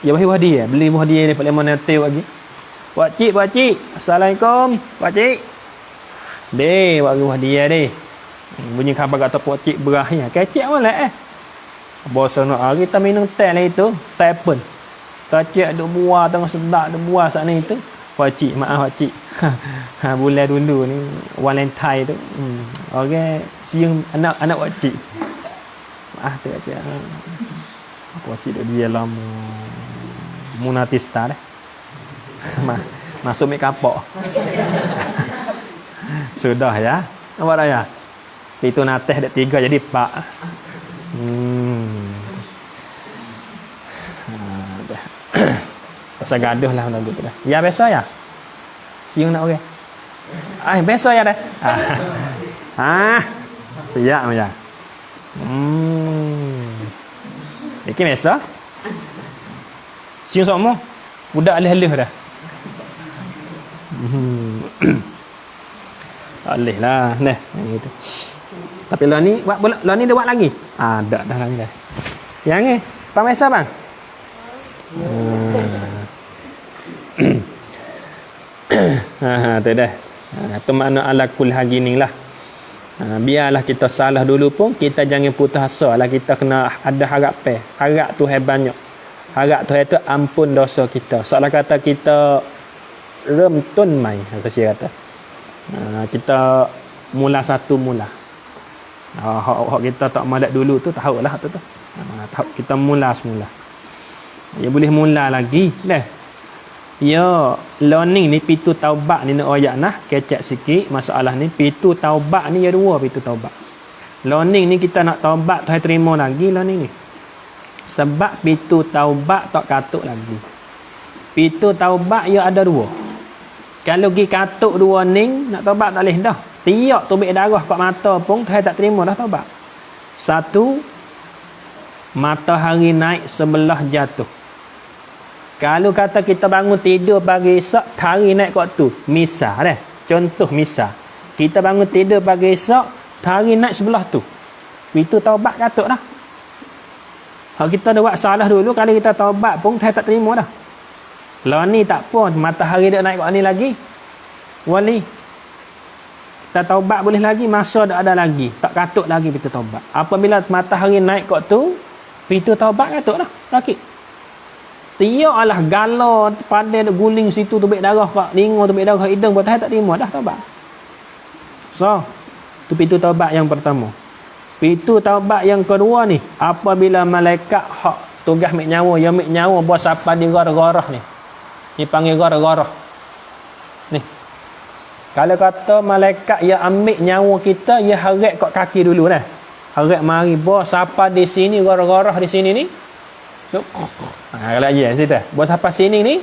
Dia berakhir hadiah. Beli hadiah ni paling mana tahu lagi. Pak cik. Assalamualaikum. Pak cik. Deh, bagi hadiah deh. Bunyi khabar kata pak cik berakhir. Kecik mana Bosan nak kita minum teh lah itu. Teh pun. Kacik duk buah tengah sedap duk buah saat ni tu. Pakcik, maaf pakcik. Bulan dulu ni Valentine tu. Orang siung anak pakcik. Maaf tu pakcik. Pakcik duk dia lama. Munatista dah. Masuk mik kapok. Sudah ya. Nampak dah ya? Itu nateh dak 3 jadi 4. Pasal gaduh lah benda tu dah. Ya biasa ya. Siung nak orang. Biasa ya dah. Ya ya. Iki biasa. Siung semua. Budak alih-alih dah. Alih lah nah gitu. Tapi lah ni buat bola, lah ni dia buat lagi. Dah lagi dah. Yang ni, pamesa bang. Tu dah. Tu makna ala kul hagini lah. Biarlah kita salah dulu pun kita jangan putus asa lah. Kita kena ada harapan. Harap Tuhan banyak. Harap Tuhan itu ampun dosa kita. Soalan kata kita remtun mai saya kata. Kita mula satu mula. Hak kita tak malat dulu tu tahulah tu. Tahu kita mula semula. Ya boleh mula lagi dah. Ya, learning ni pitu taubat ni nak ayat nah, kecek sikit masalah ni pitu taubat ni ya 2 pitu taubat. Learning ni kita nak taubat Tuhan terima lagi learning ni. Sebab pitu taubat tak katuk lagi. Pitu taubat ya ada 2. Kalau pergi katuk 2 ning nak taubat tak boleh dah. Tiap tubik darah kat mata pun Tuhan tak terima dah taubat. 1 matahari naik sebelah jatuh. Kalau kata kita bangun tidur pagi esok, hari naik kat tu. Misal dah. Contoh misal. Kita bangun tidur pagi esok, hari naik sebelah tu. Itu taubat katuk dah. Kalau kita dah buat salah dulu, kalau kita taubat pun saya tak terima dah. Kalau ni tak apa, matahari dah naik kat ni lagi. Wali. Kita taubat boleh lagi, masa dah ada lagi. Tak katuk lagi kita taubat. Apabila matahari naik kat tu, itu taubat katuk dah. Rakit. Tiak alah gala pandai nak guling situ tu baik darah kat lingo tu baik darah kat hidung patah tak terima dah taubat. So, tu pintu taubat yang pertama. Pintu taubat yang kedua ni, apabila malaikat hak tugas ambil nyawa, yang ambil nyawa bos apa di garah-garah ni. Ni panggil garah-garah. Ni. Kalau kata malaikat yang ambil nyawa kita, dia harat kat kaki dulu dah. Harat mari bos apa di sini garah-garah di sini ni. Kalau aja situ. Bos apa sini ni?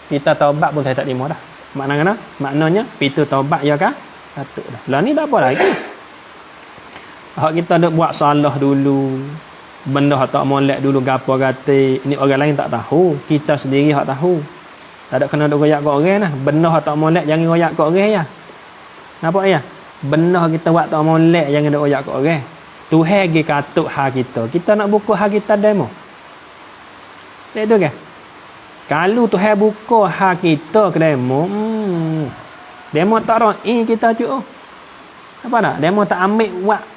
Kita taubat pun tak terima dah. Maknanya maknanya pintu taubat ya kan? Satu dah. Lah ni tak apa lagi. Hak kita nak buat salah dulu. Benda hak tak molek dulu gapo kata. Ni orang lain tak tahu. Kita sendiri hak tahu. Tak ada kena duk royak kat orang lah. Benda hak tak molek jangan royak kat orang ya. Nampak ya? Benda kita buat tak molek jangan duk royak kat orang. Tuhan gi katuk hak kita. Kita nak buka hak kita demo. Tak ada ke? Kalau Tuhan buka hak kita ke demo, demo tak roi kita cuk. Apa nak? Demo tak ambil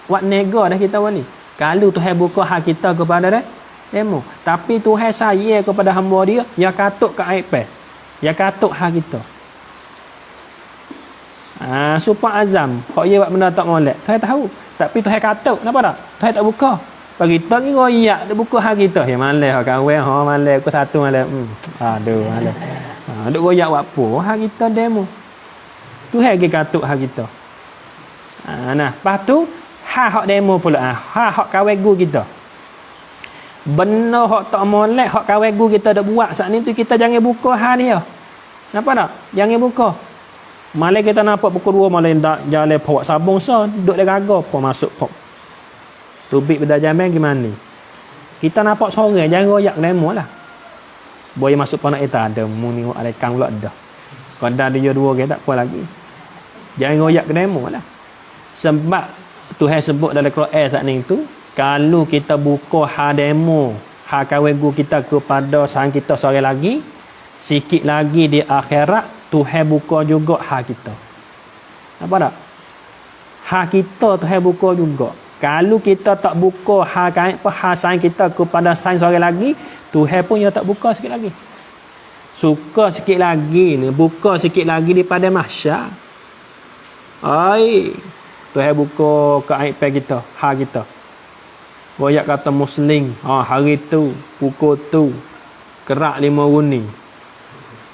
buat nego dah kita ni. Kalau Tuhan buka hak kita kepada demo, tapi Tuhan sayang kepada hamba dia, dia katuk ke aib. Dia katuk hak kita. Supaya azam, hak dia buat benda tak molek. Tuhan tahu. Tapi Tuhan katuk, kenapa tak? Tuhan tak buka. Bagi kita ni royak dia buka hak kita. Ya malas hak kawan, malas aku satu malas. Aduh, malas. Duk royak buat apa? Hak kita demo. Tuhan lagi katuk hak kita. Nah, lepas tu hak demo pula. Hak kawan guru kita. Benda hak tak molek, hak kawan guru kita dak buat saat ni tu kita jangan buka hak dia. Kenapa tak? Jangan buka. Malah kita nampak pukul 2 malah dak jalan bawa sabung so, duduk dia gagal apa masuk pop. Tubik benda jaman gimana? Kita nampak sore jangan royak demo lah. Boy masuk panak eta ada mu ni ada kang pula dah. Kada dia dua orang tak apa lagi. Jangan royak demo lah. Sebab Tuhan sebut dalam Quran saat ni tu, kalau kita buka ha demo, ha kawan guru kita kepada sang kita seorang lagi, sikit lagi di akhirat Tuhan buka juga hak kita. Apa tak? Hak kita Tuhan buka juga. Kalau kita tak buka hak saing kita kepada saing seorang lagi, Tuhan pun dia tak buka sikit lagi. Suka sikit lagi ni, buka sikit lagi di pada mahsyar. Ai, Tuhan buka ke aib kita, hak kita. Royak kata muslim, hari tu, pukul tu, kerak 5 runi.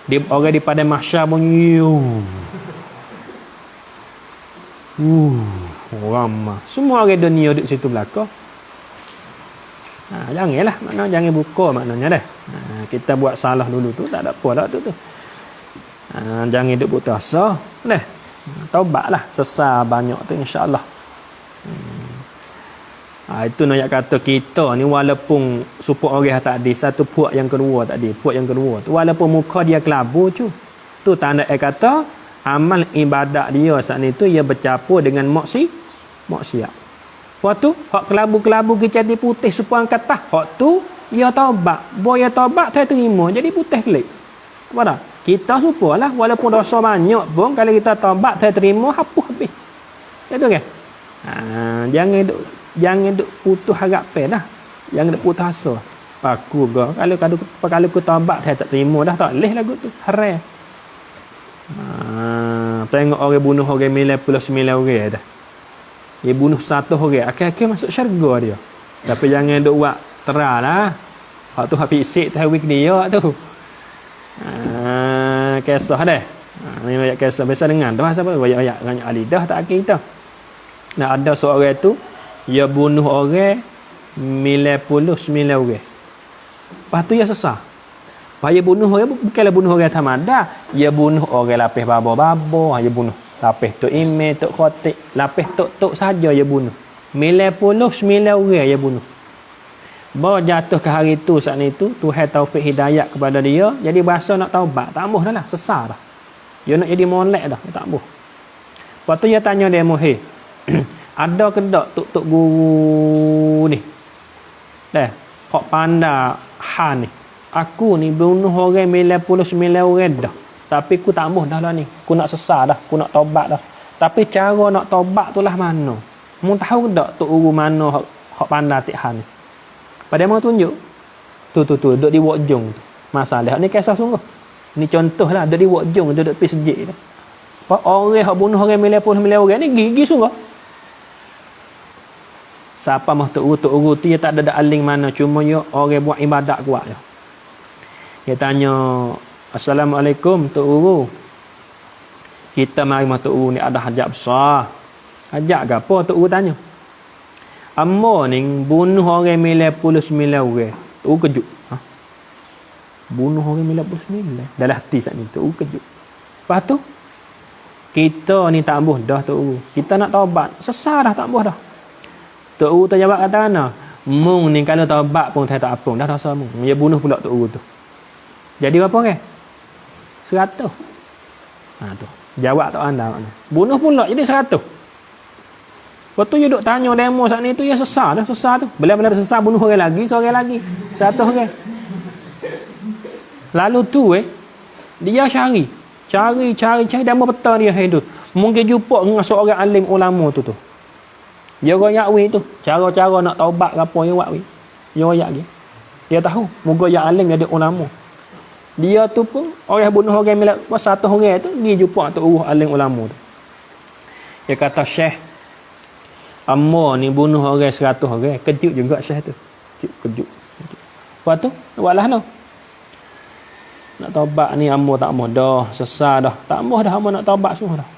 Dia orang di pada mahsyar pun ramah. Semua orang dunia duduk situ belakang. Janganlah, maknanya jangan buka maknanya dah. Kita buat salah dulu tu tak ada apa dah tu. Jangan duduk putus asa dah. Taubatlah, sesal banyak tu insya-Allah. Itu nak kata kita ni walaupun support orang tak ada, satu puak yang kedua tak ada, puak yang kedua tu walaupun muka dia kelabu tu tanda kata amal ibadat dia saat ni tu ia bercampur dengan maksiat. Waktu hak kelabu-kelabu kita jadi putih supaya kata hak tu ia taubat, boya taubat saya terima jadi putih kelik. Apa dah? Kita supalah walaupun dosa banyak pun kalau kita taubat saya terima hapus habis. Betul ke? Jangan duk putus harap dah. Jangan duk putus asa. Aku ke kalau aku taubat saya tak terima dah tak leh lagu tu. Haram. Tengok orang bunuh orang 99 orang dah. Dia bunuh 100 orang, akhir-akhir masuk syurga dia. Tapi jangan duk buat teranglah. Hak tu hak fisik tu week dia tu. Kisah dah. Ni banyak kisah biasa dengan tu siapa banyak dengan alidah tak akhir kita. Nah ada seorang tu dia bunuh orang 99 orang. Lepas tu dia sesah. Lepas dia bunuh orang bukanlah bunuh orang tamada, dia bunuh orang lapis babo-babo, dia bunuh lapis tok email, tok khotik, lapis tok saja dia bunuh. 99 orang dia bunuh. Bawa jatuh ke hari tu saat ni tu Tuhan taufik hidayat kepada dia, jadi berasa nak taubat, tak ambuh dah lah, sesar dah. Dia nak jadi molek dah, tak ambuh. Lepas tu dia tanya dia moheh. Ada ke tak tok guru ni? Dah, hak panda han ni. Aku ni bunuh orang 99 orang dah. Tapi aku tak ambuh dah lah ni. Aku nak sesar dah, aku nak taubat dah. Tapi cara nak taubat tu lah mana? Mu tahu ke tak tok guru mana hak panda tik han ni? Pada mau tunjuk. Tu duduk di wak jong tu. Masalah ni kisah sungguh. Ni contohlah duduk di wak jong, duduk pi sejik tu. Pak orang hak bunuh orang 99 orang ni gigi sungguh. Siapa mah tu dia tak ada aling mana, cuma yo orang buat ibadat kuat je. Dia tanya, "Assalamualaikum Tok Guru. Kita mari mah Tok Guru ni ada hajat besar." Hajat ke apa Tok Guru tanya? "Ammo ni bunuh orang 99 orang." Tok Guru kejut. Ha? Bunuh orang 99 dalam hati saat ni Tok Guru kejut. Lepas tu kita ni tak ambuh dah Tok Guru. Kita nak taubat, sesat dah tak ambuh dah. Tok Guru terjawab kata mana? "Mung ni kalau taubat pun tak apung dah dosa mung." Dia bunuh pula Tok Guru tu. Jadi berapa orang? 100. Ha tu. Jawab tok anda makna. Bunuh pula jadi 100. Lepas tu you duk tanya demo saat ni tu ya sesat dah, sesat tu. Bila-bila sesat bunuh orang lagi, seorang lagi. 100 orang. Lalu tu dia cari demo peta dia tu. Mungkin jumpa dengan seorang alim ulama tu. Dia royak we tu. Cara-cara nak taubat ke apa dia buat we. Dia royak dia. Dia tahu, moga yang alim dia ulama. Dia tu pun orang bunuh orang 100 orang tu pergi jumpa Tok Guru alim ulama tu. Dia kata, "Syekh, ammo ni bunuh orang 100 orang." Kejut juga Syekh tu. Kejut. Lepas tu, buatlah no. Nak taubat ni ammo tak ammo dah, sesat dah. Tak ammo dah ammo nak taubat semua dah.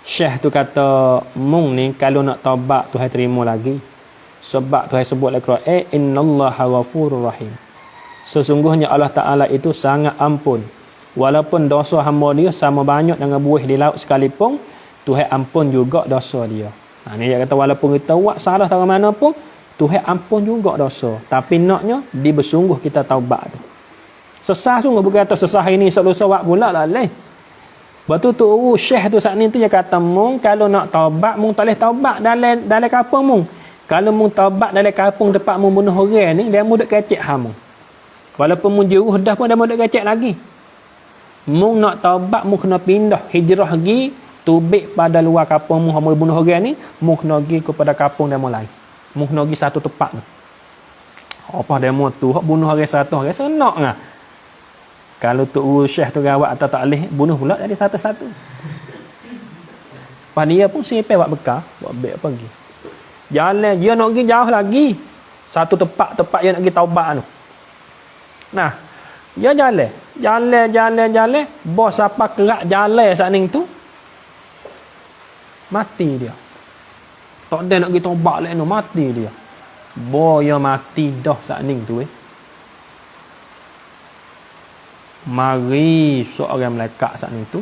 Syekh tu kata, "Mung ni kalau nak taubat Tuhan terima lagi. Sebab Tuhan sebut dalam Quran, innallaha ghafurur rahim. Sesungguhnya Allah Ta'ala itu sangat ampun. Walaupun dosa hamba dia sama banyak dengan buih di laut sekalipun, Tuhan ampun juga dosa dia." Ha, ni dia kata walaupun kita buat salah dari mana pun, Tuhan ampun juga dosa. Tapi naknya, di bersungguh kita taubat tu. Sesah sungguh, bukan kata sesah ini lusa buat pula lah. Lepas tu Syekh tu saat ni tu dia kata, "Mung kalau nak taubat, mung tak boleh taubat dalam kampung mung. Kalau mung taubat dalam kampung tempat mung bunuh orang ni, dia mung duk kecek hamung. Walaupun mung juruh dah pun dia mung duk kecek lagi. Mung nak taubat, mung kena pindah hijrah pergi tubik pada luar kampung mung hamba bunuh orang ni, mung kena pergi kepada kampung dia lain. Mung kena pergi satu tempat tu. Apa demo tu hak bunuh orang 100 orang senak ngah. Kalau tu Syekh tu rawat atau tak boleh bunuh pula jadi satu-satu. Pas dia pun simpan buat bekal, buat beg pergi. Jalan dia nak pergi jauh lagi. Satu tempat dia nak pergi taubat tu. Nah, dia jalan. Bos apa kerak jalan saat ni tu mati dia. Tak ada nak pergi taubat lain tu, mati dia. Boya mati dah saat ni tu Mari seorang malaikat saat ni tu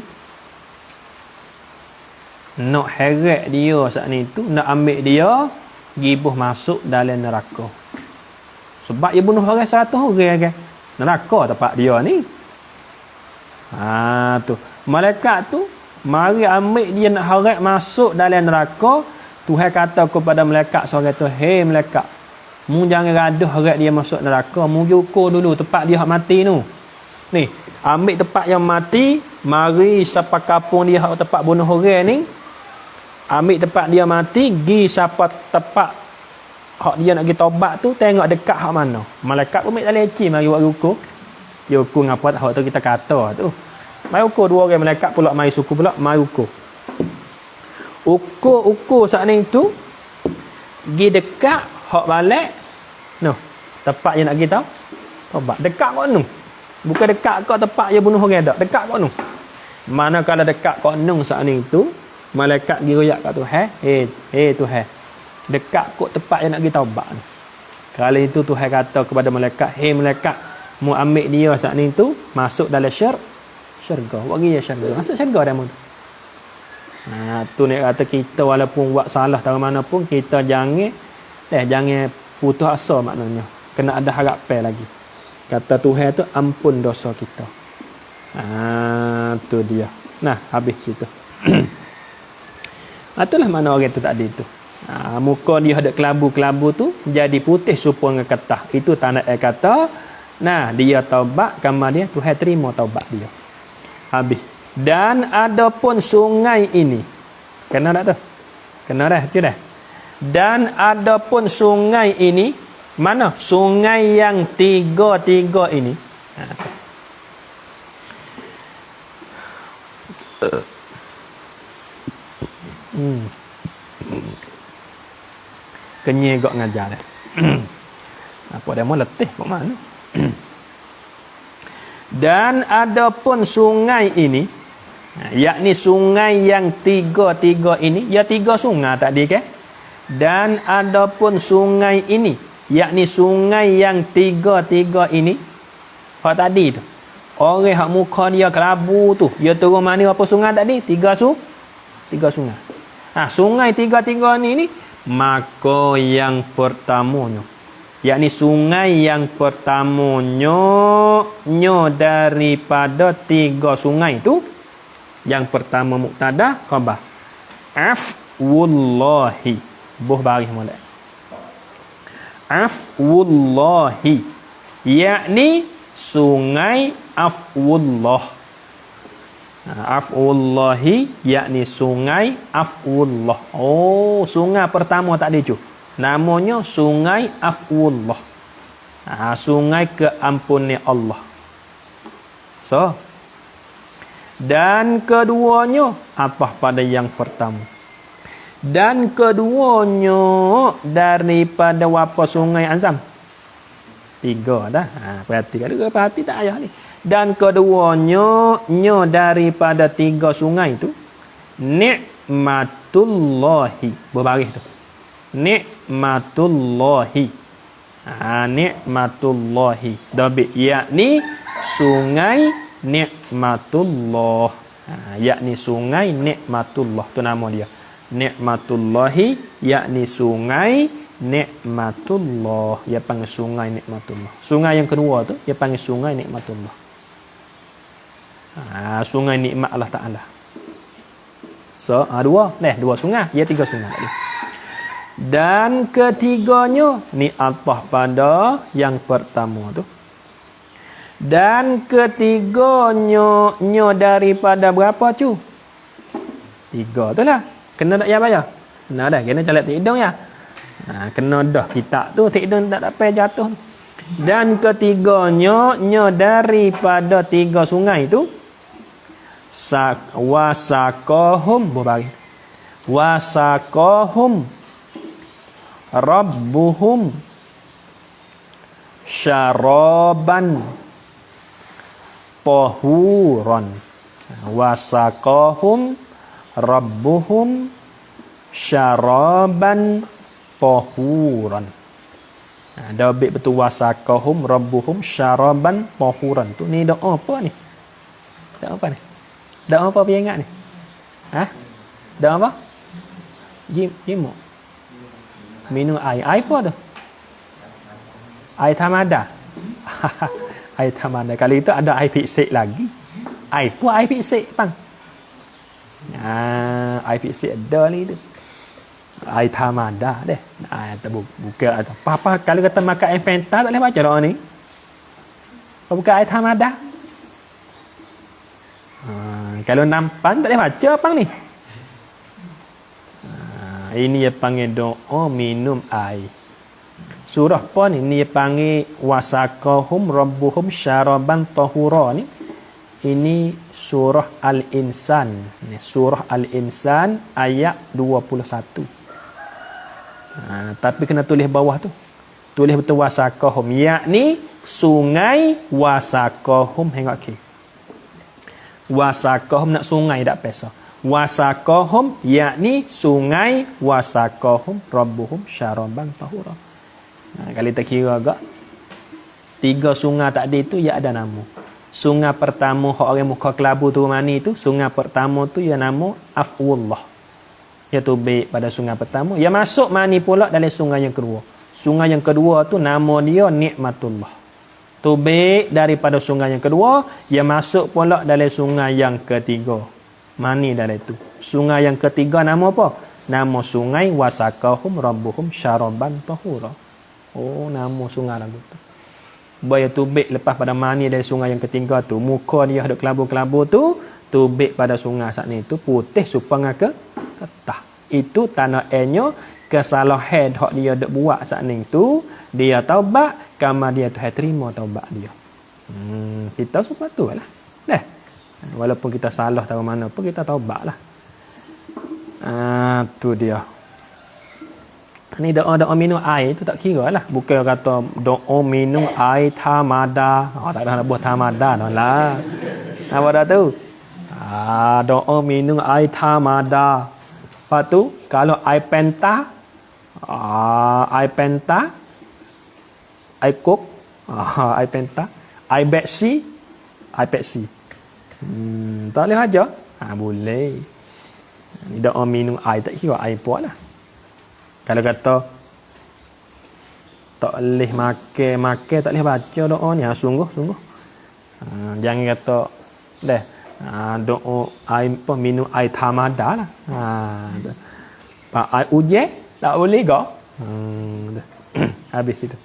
nak heret dia saat ni tu, nak ambil dia gibuh masuk dalam neraka. Sebab dia bunuh orang 100 orang kan. Neraka tempat dia ni. Ha tu. Malaikat tu mari ambil dia nak heret masuk dalam neraka. Tuhan kata kepada malaikat seorang tu, "Hei malaikat, mu jangan gaduh heret dia masuk neraka, mu ukur dulu tempat dia hak mati tu. Ni, ambil tempat yang mati, mari siapa kampung dia hak tempat bunuh orang ni, ambil tempat dia mati, gi siapa tempat hak dia nak pergi taubat tu, tengok dekat hak mana." Malaikat pun ambil leci mari buat ukur. Dia ukur ngapa hak tu kita kata tu. Mari ukur dua orang malaikat pula mari suku pula mari ukur. Ukur saat ni tu gi dekat hak balik. Noh, tempat yang nak pergi tahu. Taubat dekat kau nu. Bukan dekat kat tempat dia bunuh orang dak, dekat kat nu. Manakala dekat kat nu saat ni tu, malaikat gi royak kat Tuhan, Tuhan. Dekat kat tempat yang nak pergi taubat ni. Kali itu Tuhan kata kepada malaikat, "Hei malaikat, mu ambil dia saat ni tu masuk dalam syurga. Buat dia syurga. Masuk syurga dah mu." Ha tu nak kata kita walaupun buat salah dari mana pun kita jangan putus asa maknanya. Kena ada harapan lagi. Kata Tuhan tu ampun dosa kita. Tu dia. Nah, habis situ. Itulah mana orang tu tadi tu. Muka dia ada kelabu-kelabu tu jadi putih serupa dengan ketah. Itu tanda kata, nah dia taubat, kamar dia Tuhan terima taubat dia. Habis. Dan ada pun sungai ini. Kena tak tu? Kena dah, tu dah. Dan ada pun sungai ini Mana sungai yang tiga-tiga ini? Kenyai gak ngajar dah. Apa dia mau letih kat mana? Dan adapun sungai ini, yakni sungai yang tiga-tiga ini, ya tiga sungai tadi ke? Dan adapun sungai ini, yakni sungai yang tiga-tiga ini, hak tadi tu. Orang hak muka dia kelabu tu, dia turun mana apa sungai tadi? Tiga sungai. Sungai tiga-tiga ni maka yang pertamanya, yakni sungai yang pertamanya daripada tiga sungai itu, yang pertama mubtada khabar afwullahi, buh baris molek afwullahi, yakni sungai afwullah. Afwullahi, yakni sungai afwullah. Oh, sungai pertama tak ada tu. Namanya sungai afwullah. Sungai keampunan Allah. So, dan keduanya apa pada yang pertama? Dan keduanya daripada apa sungai Azam? Tiga dah. Perhati kalau perhati tak ayah ni. Dan keduanya daripada tiga sungai itu nikmatullahi, berbaris tu. Nikmatullahi. Nikmatullahi. Dabik yakni sungai nikmatullah. Yakni sungai nikmatullah tu nama dia. Nikmatullahi yakni sungai nikmatullah. Dia panggil sungai nikmatullah. Sungai yang kedua tu dia panggil sungai nikmatullah. Sungai nikmat Allah Ta'ala. So, dua sungai. Ya, tiga sungai tadi. Dan ketiganya ni apa pada yang pertama tu. Dan ketiganya daripada berapa cu? Tiga tu lah. Kena tak ya bayar? Kena dah. Kena calat hidung ya. Kena dah kitab tu. Hidung tak dapat jatuh. Dan ketiganya daripada tiga sungai tu wasaqahum, berbaris wasaqahum rabbuhum syaraban tahuran. Wasaqahum rabbuhum syaraban tahuran. Dabik betul wasaqahum rabbuhum syaraban tahuran tu. Ni doa apa ni? Doa apa ni? Doa apa dia ingat ni? Doa apa? Jimu. Minum air. Air apa tu? Air tamada. Air tamada. Kali itu ada air pisik lagi. Air pun air pisik, bang. Air pisik ada ni tu. Air tamada deh. Buka atau apa kalau kata makan air Fanta tak boleh baca doa ni. Buka air tamada. Kalau nampan tak boleh baca apa ni. Ini dia panggil doa minum air. Surah apa ni? Ini dia panggil wasaqahum rabbuhum syaraban tahura ni. Ini surah Al-Insan. Surah Al-Insan ayat 21. Tapi kena tulis bawah tu. Tulis betul wasaqahum, yakni sungai wasaqahum. Hengok ke. Wasaqahum nak sungai tak pesa. Wasaqahum yakni sungai wasaqahum rabbuhum syaraban tahura. Kalau kita kira agak tiga sungai tadi tu ya ada nama. Sungai pertama hak orang muka kelabu tu mani tu, sungai pertama tu ya nama Afwullah. Ya tu baik pada sungai pertama, ya masuk mani pula dalam sungai yang kedua. Sungai yang kedua tu nama dia Nikmatullah. Tubik daripada sungai yang kedua, ia masuk pula dalam sungai yang ketiga. Mani dalam itu. Sungai yang ketiga nama apa? Nama sungai wasaqahum rabbuhum syaraban tahura. Oh, nama sungai lagu tu. Baya tubik lepas pada mani dari sungai yang ketiga tu, muka dia ada kelabu-kelabu tu, tubik pada sungai saat ni tu putih supaya ke ketah. Itu tanah airnya kesalahan hak dia dak buat saat ni tu, dia taubat, kama dia Tuhan terima taubat dia. Kita sepatutlah. Dah. Walaupun kita salah tahu mana pun kita taubatlah. Tu dia. Ni doa minum air tu tak kira lah. Bukan kata doa minum air tamada. Tak ada nak buat tamada dah lah. Apa dah tu? Doa minum air tamada. Lepas tu, kalau air penta, air penta, air coke, air penta, air Pepsi. Tak boleh aja. Boleh. Ni doa minum air tak kira air puak lah. Kalau kata tak boleh makan tak boleh baca doa ni, sungguh. Jangan kata dah doa air apa minum air tamada lah. Air hujan tak boleh ke? Habis itu.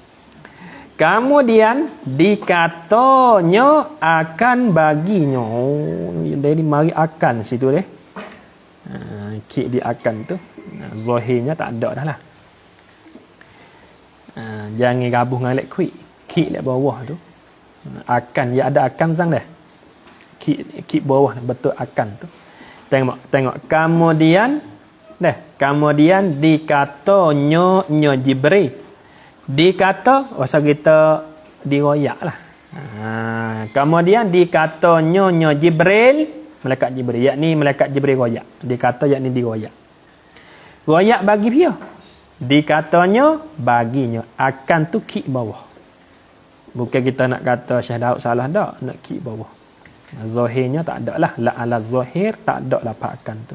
Kemudian dikatanya akan baginya. Dari mari akan situ deh. Kik di akan tu. Zahirnya tak ada dah lah. Jangan gabung dengan lek quick. Kik lek bawah tu. Akan, ya ada akan sang dah. Kik bawah betul akan tu. Tengok. Kemudian dikatanya Jibril. Dikata pasal kita diroyak lah. Kemudian dikatanya Jibril, malaikat Jibril, yakni malaikat Jibril royak. Dikata yakni diroyak. Royak bagi dia. Dikatanya baginya. Akan tu kik bawah. Bukan kita nak kata Syekh Daud salah dak, nak kik bawah. Zahirnya tak ada lah. La ala zahir tak ada lah akan tu.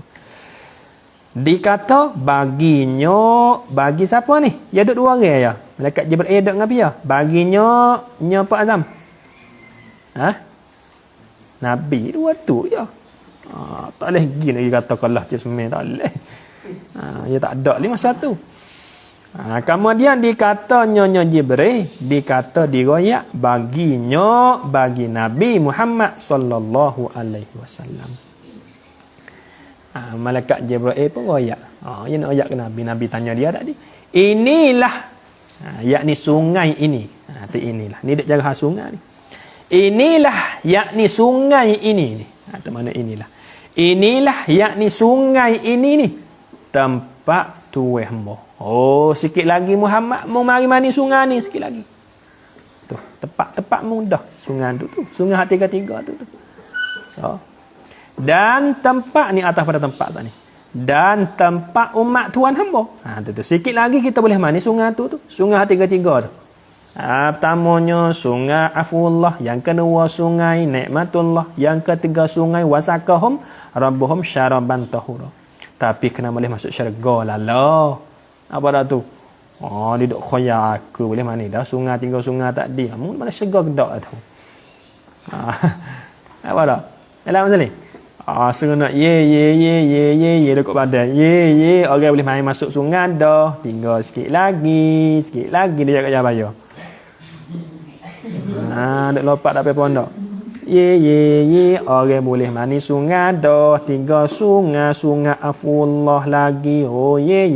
Dikata baginya, bagi siapa ni? Ya duduk dua orang ya. Malaikat Jibril duduk dengan dia. Baginya Pak Azam. Nabi dua tu ya. Tak boleh pergi lagi kata kalah je semai tak boleh. Ya tak ada lagi masa tu. Kemudian dikatanya Jibril, dikata diroyak baginya, bagi Nabi Muhammad sallallahu alaihi wasallam. Malaikat Jibril pun royak. Dia nak royak ke Nabi. Nabi tanya dia tadi. Inilah yakni sungai ini. Inilah. Ni dak jaga sungai ni. Inilah yakni sungai ini ni. Tu mana inilah. Inilah yakni sungai ini ni. Tempat tuai hamba. Sikit lagi Muhammad mau mari mani sungai ni sikit lagi. Tu, tepat mudah sungai tu. Sungai tiga-tiga tu. So, dan tempat ni atas pada tempat tadi. Dan tempat umat tuan hamba. Tu. Sikit lagi kita boleh mani sungai tu. Sungai tiga-tiga tu. Pertamanya sungai Afullah, yang kedua sungai Nikmatullah, yang ketiga sungai Wasakahum Rabbuhum syaraban tahura. Tapi kena boleh masuk syurga lah. Apa dah tu? Dia duk khoya aku boleh mani dah sungai tiga sungai tak dia. Mun mana syurga kedak tu. Apa dah? Dalam masa ni. Sungai ye dekat badan. Ye orang boleh main masuk sungai dah. Tinggal sikit lagi dia kat Jabaya. Duk lompat tak apa pondok. Ye orang boleh mani sungai dah. Tiga sungai Afullah lagi. Ye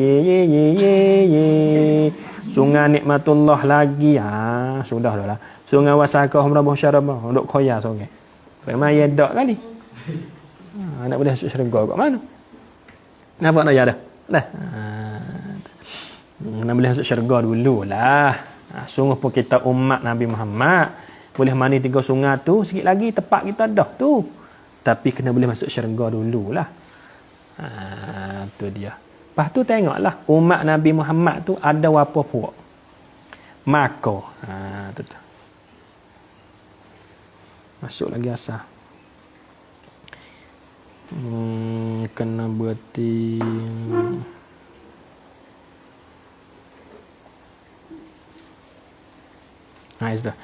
sungai Nikmatullah lagi. Sudah dah lah. Sungai Wasakahum Rabbuhum syarabah. Duk khoya sungai. Memang ye dak kali. Nak boleh masuk syurga kat mana? Nampak dah ya dah. Nak boleh masuk syurga dululah. Sungguh pun kita umat Nabi Muhammad boleh mani tiga sungai tu, sikit lagi tempat kita dah tu. Tapi kena boleh masuk syurga dululah. Tu dia. Lepas tu tengoklah umat Nabi Muhammad tu ada apa puak. Maka tu. Masuk lagi asal. Kena berarti nice dah.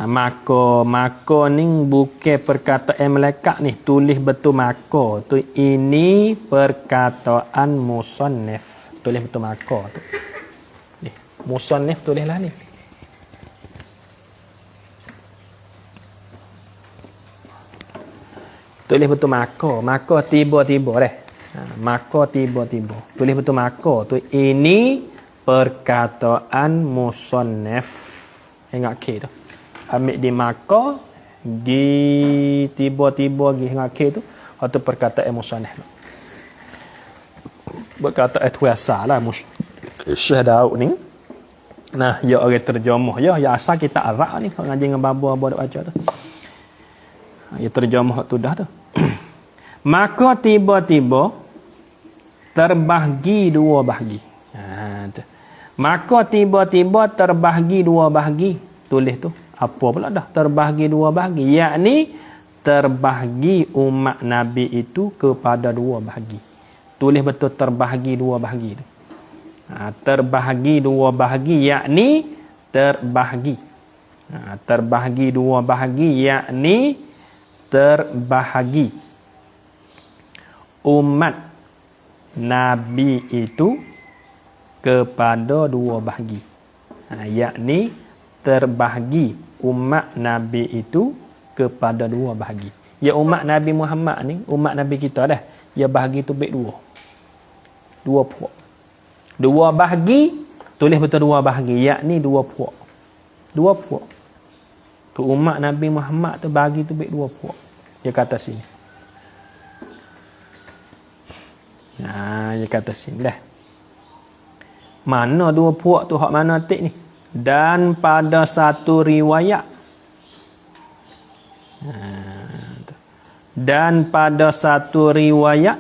Maka ni bukan perkataan malaikat ni, tulis betul maka tu, ini perkataan musannif, tulis betul maka tu ni musannif tulislah ni. Tulis betul maka tiba-tiba dah. Maka tiba-tiba. Tulis betul maka tu. Ini perkataan musannaf. Ingat K tu. Ambil di maka. Di tiba-tiba gi ingat K tu. Itu perkataan musannaf. Perkataan tuasa lah. Syekh Daud ni. Nah, ya orang terjemah. Ya asal kita Arab ni. Kalau ngaji dengan babu-babu nak baca tu. Ya terjemah tu dah tu. Maka tiba-tiba terbahagi dua bahagi. Maka tiba-tiba terbahagi dua bahagi. Tulis tu. Apa pula dah? Terbahagi dua bahagi. Yakni terbahagi umat Nabi itu kepada dua bahagi. Tulis betul terbahagi dua bahagi tu. Terbahagi dua bahagi yakni terbahagi. Terbahagi dua bahagi yakni terbahagi umat Nabi itu kepada dua bahagi. Yakni terbahagi umat Nabi itu kepada dua bahagi. Ya umat Nabi Muhammad ni, umat Nabi kita dah. Ya bahagi tu baik dua. Dua puak. Dua bahagi, tulis betul dua bahagi, yakni dua puak. Dua puak. Tu umat Nabi Muhammad tu bahagi tu baik dua puak. Dia kata sini. Dia kata sini dah. Mana dua puak tu hak mana tik ni? Dan pada satu riwayat. Dan pada satu riwayat,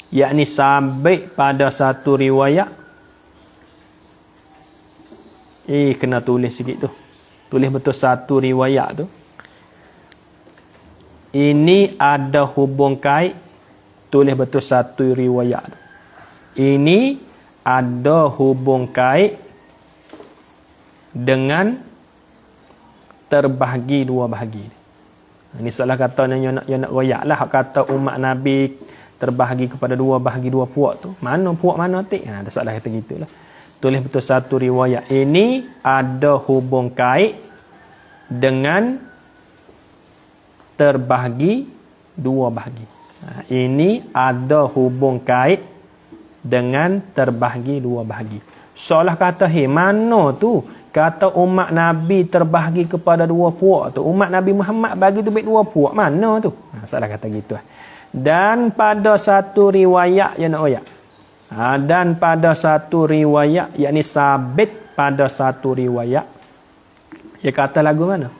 yakni sampai pada satu riwayat. Kena tulis sikit tu. Tulis betul satu riwayat tu. Ini ada hubung kait. Tulis betul satu riwayat tu. Ini ada hubung kait dengan terbahagi dua bahagi. Ini salah kata yang nak royak lah. Kata umat Nabi terbahagi kepada dua bahagi dua puak tu. Mana puak mana tik? Tak salah kata gitulah. Tulis betul satu riwayat. Ini ada hubung kait dengan terbahagi dua bahagi. Ini ada hubung kait dengan terbahagi dua bahagi. Seolah kata, mana tu? Kata umat Nabi terbahagi kepada dua puak tu. Umat Nabi Muhammad bagi tu baik dua puak. Mana tu? Salah kata gitu. Dan pada satu riwayat yang nak royak. Dan pada satu riwayat, yakni sabit pada satu riwayat. Dia kata lagu mana?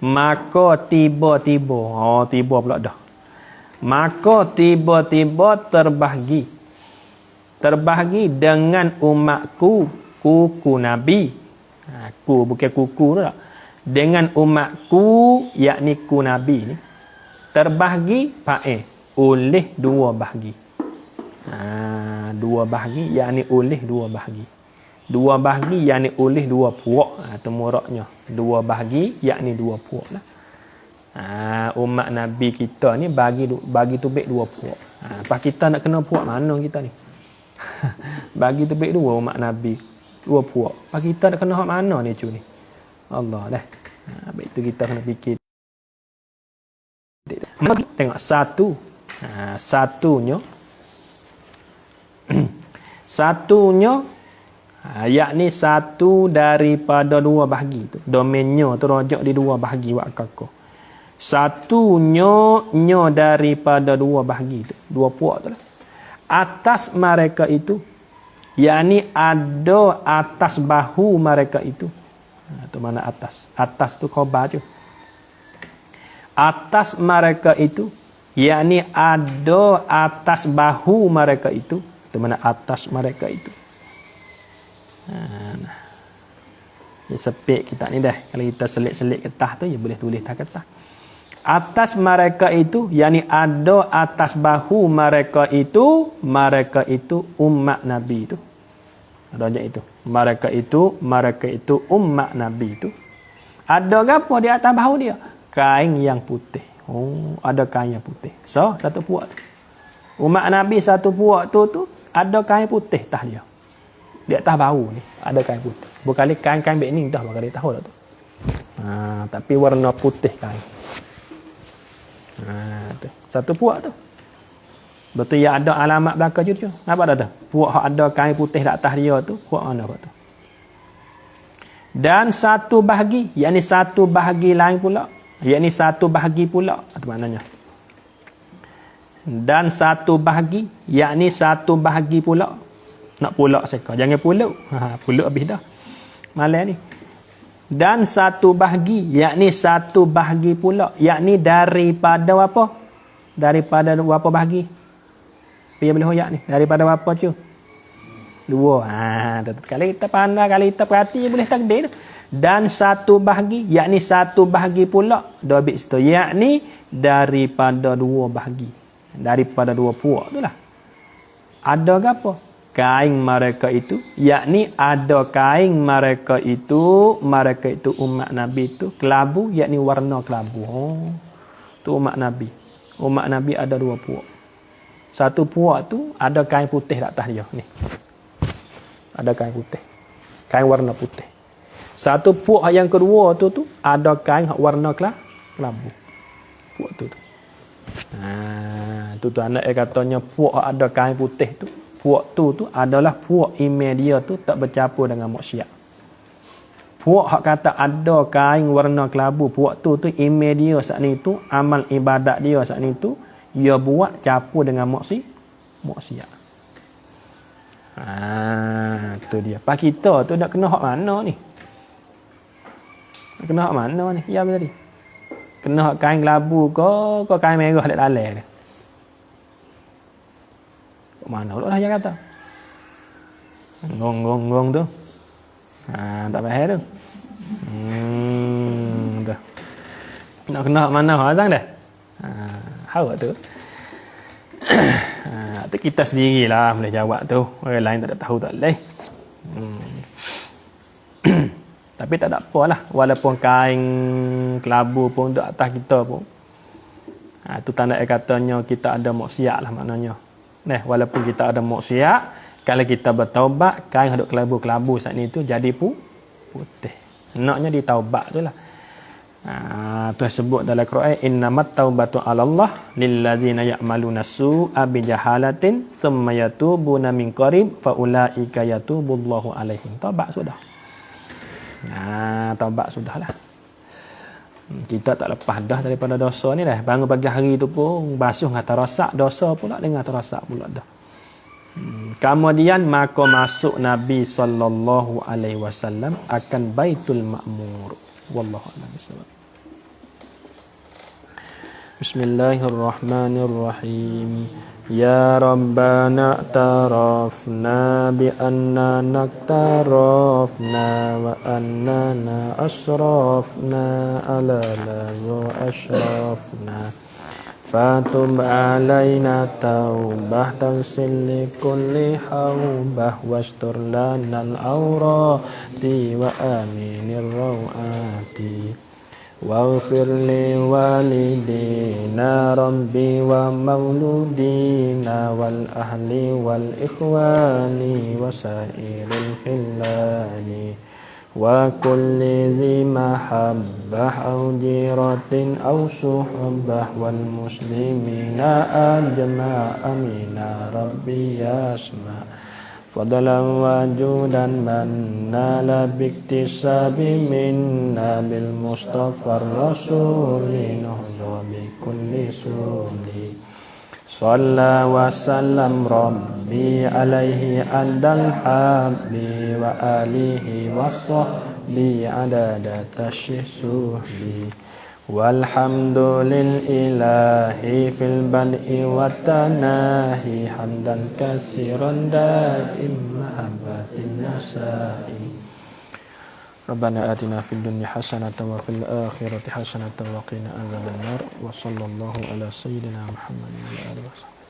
Maka tiba-tiba. Tiba pula dah. Maka tiba-tiba terbahagi. Terbahagi dengan umatku, kuku Nabi. Ku bukan kuku tu tak. Dengan umatku, yakni ku Nabi ni. Terbahagi oleh dua bahagi. Dua bahagi yakni oleh dua bahagi. Dua bahagi yakni oleh dua puak. Itu muraknya. Dua bahagi yakni dua puak lah. Umat Nabi kita ni bagi tu baik dua puak. Pas kita nak kena puak mana kita ni? Bagi tu baik dua umat Nabi. Dua puak. Pas kita nak kena hak mana ni cu ni? Allah dah. Baik tu kita kena fikir. Tengok satu. Satunya yakni satu daripada dua bahagi tu. Domainnya tu rojak di dua bahagi wakako. Satunya daripada dua bahagi tu. Dua puak tu lah. Atas mereka itu, yakni ada atas bahu mereka itu. Tu mana atas? Atas tu khabar tu. Atas mereka itu, yakni ada atas bahu mereka itu. Tu mana atas mereka itu. Dia sepik kita ni dah. Kalau kita selit-selit kertas tu, ya boleh tulis tak kertas. Atas mereka itu, yakni ada atas bahu mereka itu umat Nabi itu. Ada aja itu. Mereka itu umat Nabi itu. Ada apa di atas bahu dia? Kain yang putih. Ada kain yang putih. So, satu puak. Umat Nabi satu puak tu ada kain putih tah dia. Di atas bahu ni ada kain putih. Bukan kain-kain beg ni dah bakal dia tahu dah tu. Tapi warna putih kain. Tu. Satu puak tu. Betul ya ada alamat belakang cucu. Apa dah tu? Puak hak ada kain putih di atas dia tu, puak mana puak tu? Dan satu bahagi, yakni satu bahagi lain pula, yakni satu bahagi pula. Apa maknanya? Dan satu bahagi, yakni satu bahagi pula. Nak pula seka, jangan pula. Pula habis dah. Malam ni. Dan satu bahagi, yakni satu bahagi pula, yakni daripada apa? Daripada apa bahagi? Dia boleh hoyak ni. Daripada apa cu? Dua. Kalau kita pandai, kalau kita perhati, boleh takdir. Dan satu bahagi, yakni satu bahagi pula. Dah habis situ. Yakni daripada dua bahagi. Daripada dua puak tu lah. Ada ke apa? Kain mereka itu. Yakni ada kain mereka itu umat Nabi itu. Kelabu, yakni warna kelabu. Oh, tu umat Nabi. Umat Nabi ada dua puak. Satu puak tu ada kain putih di atas dia. Ni. Ada kain putih. Kain warna putih. Satu puak yang kedua tu ada kain warna kelabu. Puak tu. Tu anak katanya puak ada kain putih tu. Puak tu adalah puak iman dia tu tak bercampur dengan maksiat. Puak hak kata ada kain warna kelabu, puak tu iman dia saat ni tu, amal ibadat dia saat ni tu, dia buat campur dengan maksiat. Tu dia. Pak kita tu nak kena hak mana ni? Nak kena hak mana ni? Ya tadi. Kena hak kain kelabu ke kain merah dekat dalam ni? Kok mana pula dia kata? Gong tu. Tak faham tu. Tu. Nak kena hak mana hak azang dah? Hau tu. Tu kita sendirilah boleh jawab tu. Orang lain tak ada tahu tak boleh. Tapi tak ada apalah. Walaupun kain kelabu pun duduk atas kita pun. Tu tanda katanya kita ada maksiat lah maknanya. Walaupun kita ada maksiat, kalau kita bertaubat, kain duduk kelabu-kelabu saat ni tu jadi putih. Naknya ditaubat tu lah. Tuhan sebut dalam Quran, innamat taubatu 'alallah lillazina ya'maluna su'a bijahalatin thumma yatubuna min qarib fa ulaika yatubullahu 'alaihim. Taubat sudah. Taubat sudahlah. Kita tak lepas dah daripada dosa ni dah. Bangun pagi hari tu pun basuh ngata rosak, dosa pula dengan rosak pula dah. Kemudian maka masuk Nabi sallallahu alaihi wasallam akan Baitul Ma'mur. Wallahu a'lam bissawab. Bismillahirrahmanirrahim. Ya Rabbana tarafna bi annana tarafna wa annana asrafna ala la ashrafna fatub alaina taubah tagsil kulli haubah wastur lana al-awrati wa aminir rawati waghfir li walidina rabbi wa mauludina wal ahli wal ikhwani wa sairil khillani wa kulli dhi mahabbah aw jiratin aw suhbah wal muslimina ajma'a amina rabbi yasma fadalan wajudan manna biktisabi minna bil mustafa rasulin wa bi kulli suli salla wa sallam rabbi alaihi adal habbi wa alihi wa sahbi adada tashisuhbi walhamdulil ilahi fil bad'i wa tanahi hamdan katsiran daim mahabbatin nasa'i Rabbana atina fid dunya hasanatan wa fil akhirati hasanatan wa qina adzabannar wa sallallahu ala sayyidina Muhammadin wa alihi wasallam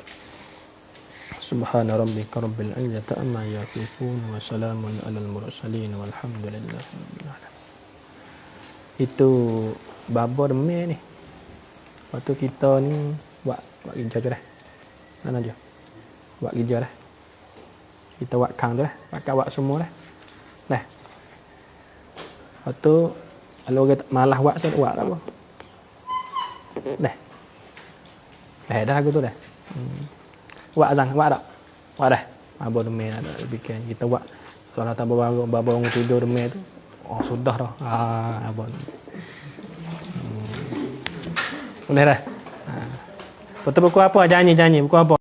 subhana rabbika rabbil izzati amma yasifun wa salamun alal mursalin walhamdulillahi rabbil alamin. Itu babo demi ni. Waktu kita ni buat kerja je dah. Mana dia? Buat kerja dah. Kita buat kang tu dah. Pakai buat semua dah. Dah. Waktu kalau orang malas buat saya buat apa? Dah. Dah aku tu dah. Buat azan, buat tak? Buat dah. Abang demi ada bikin kita buat. Kalau tak bangun tidur demi tu. Oh, sudah dah. Abang. Boleh dah. Betul buku apa? Janji. Buku apa?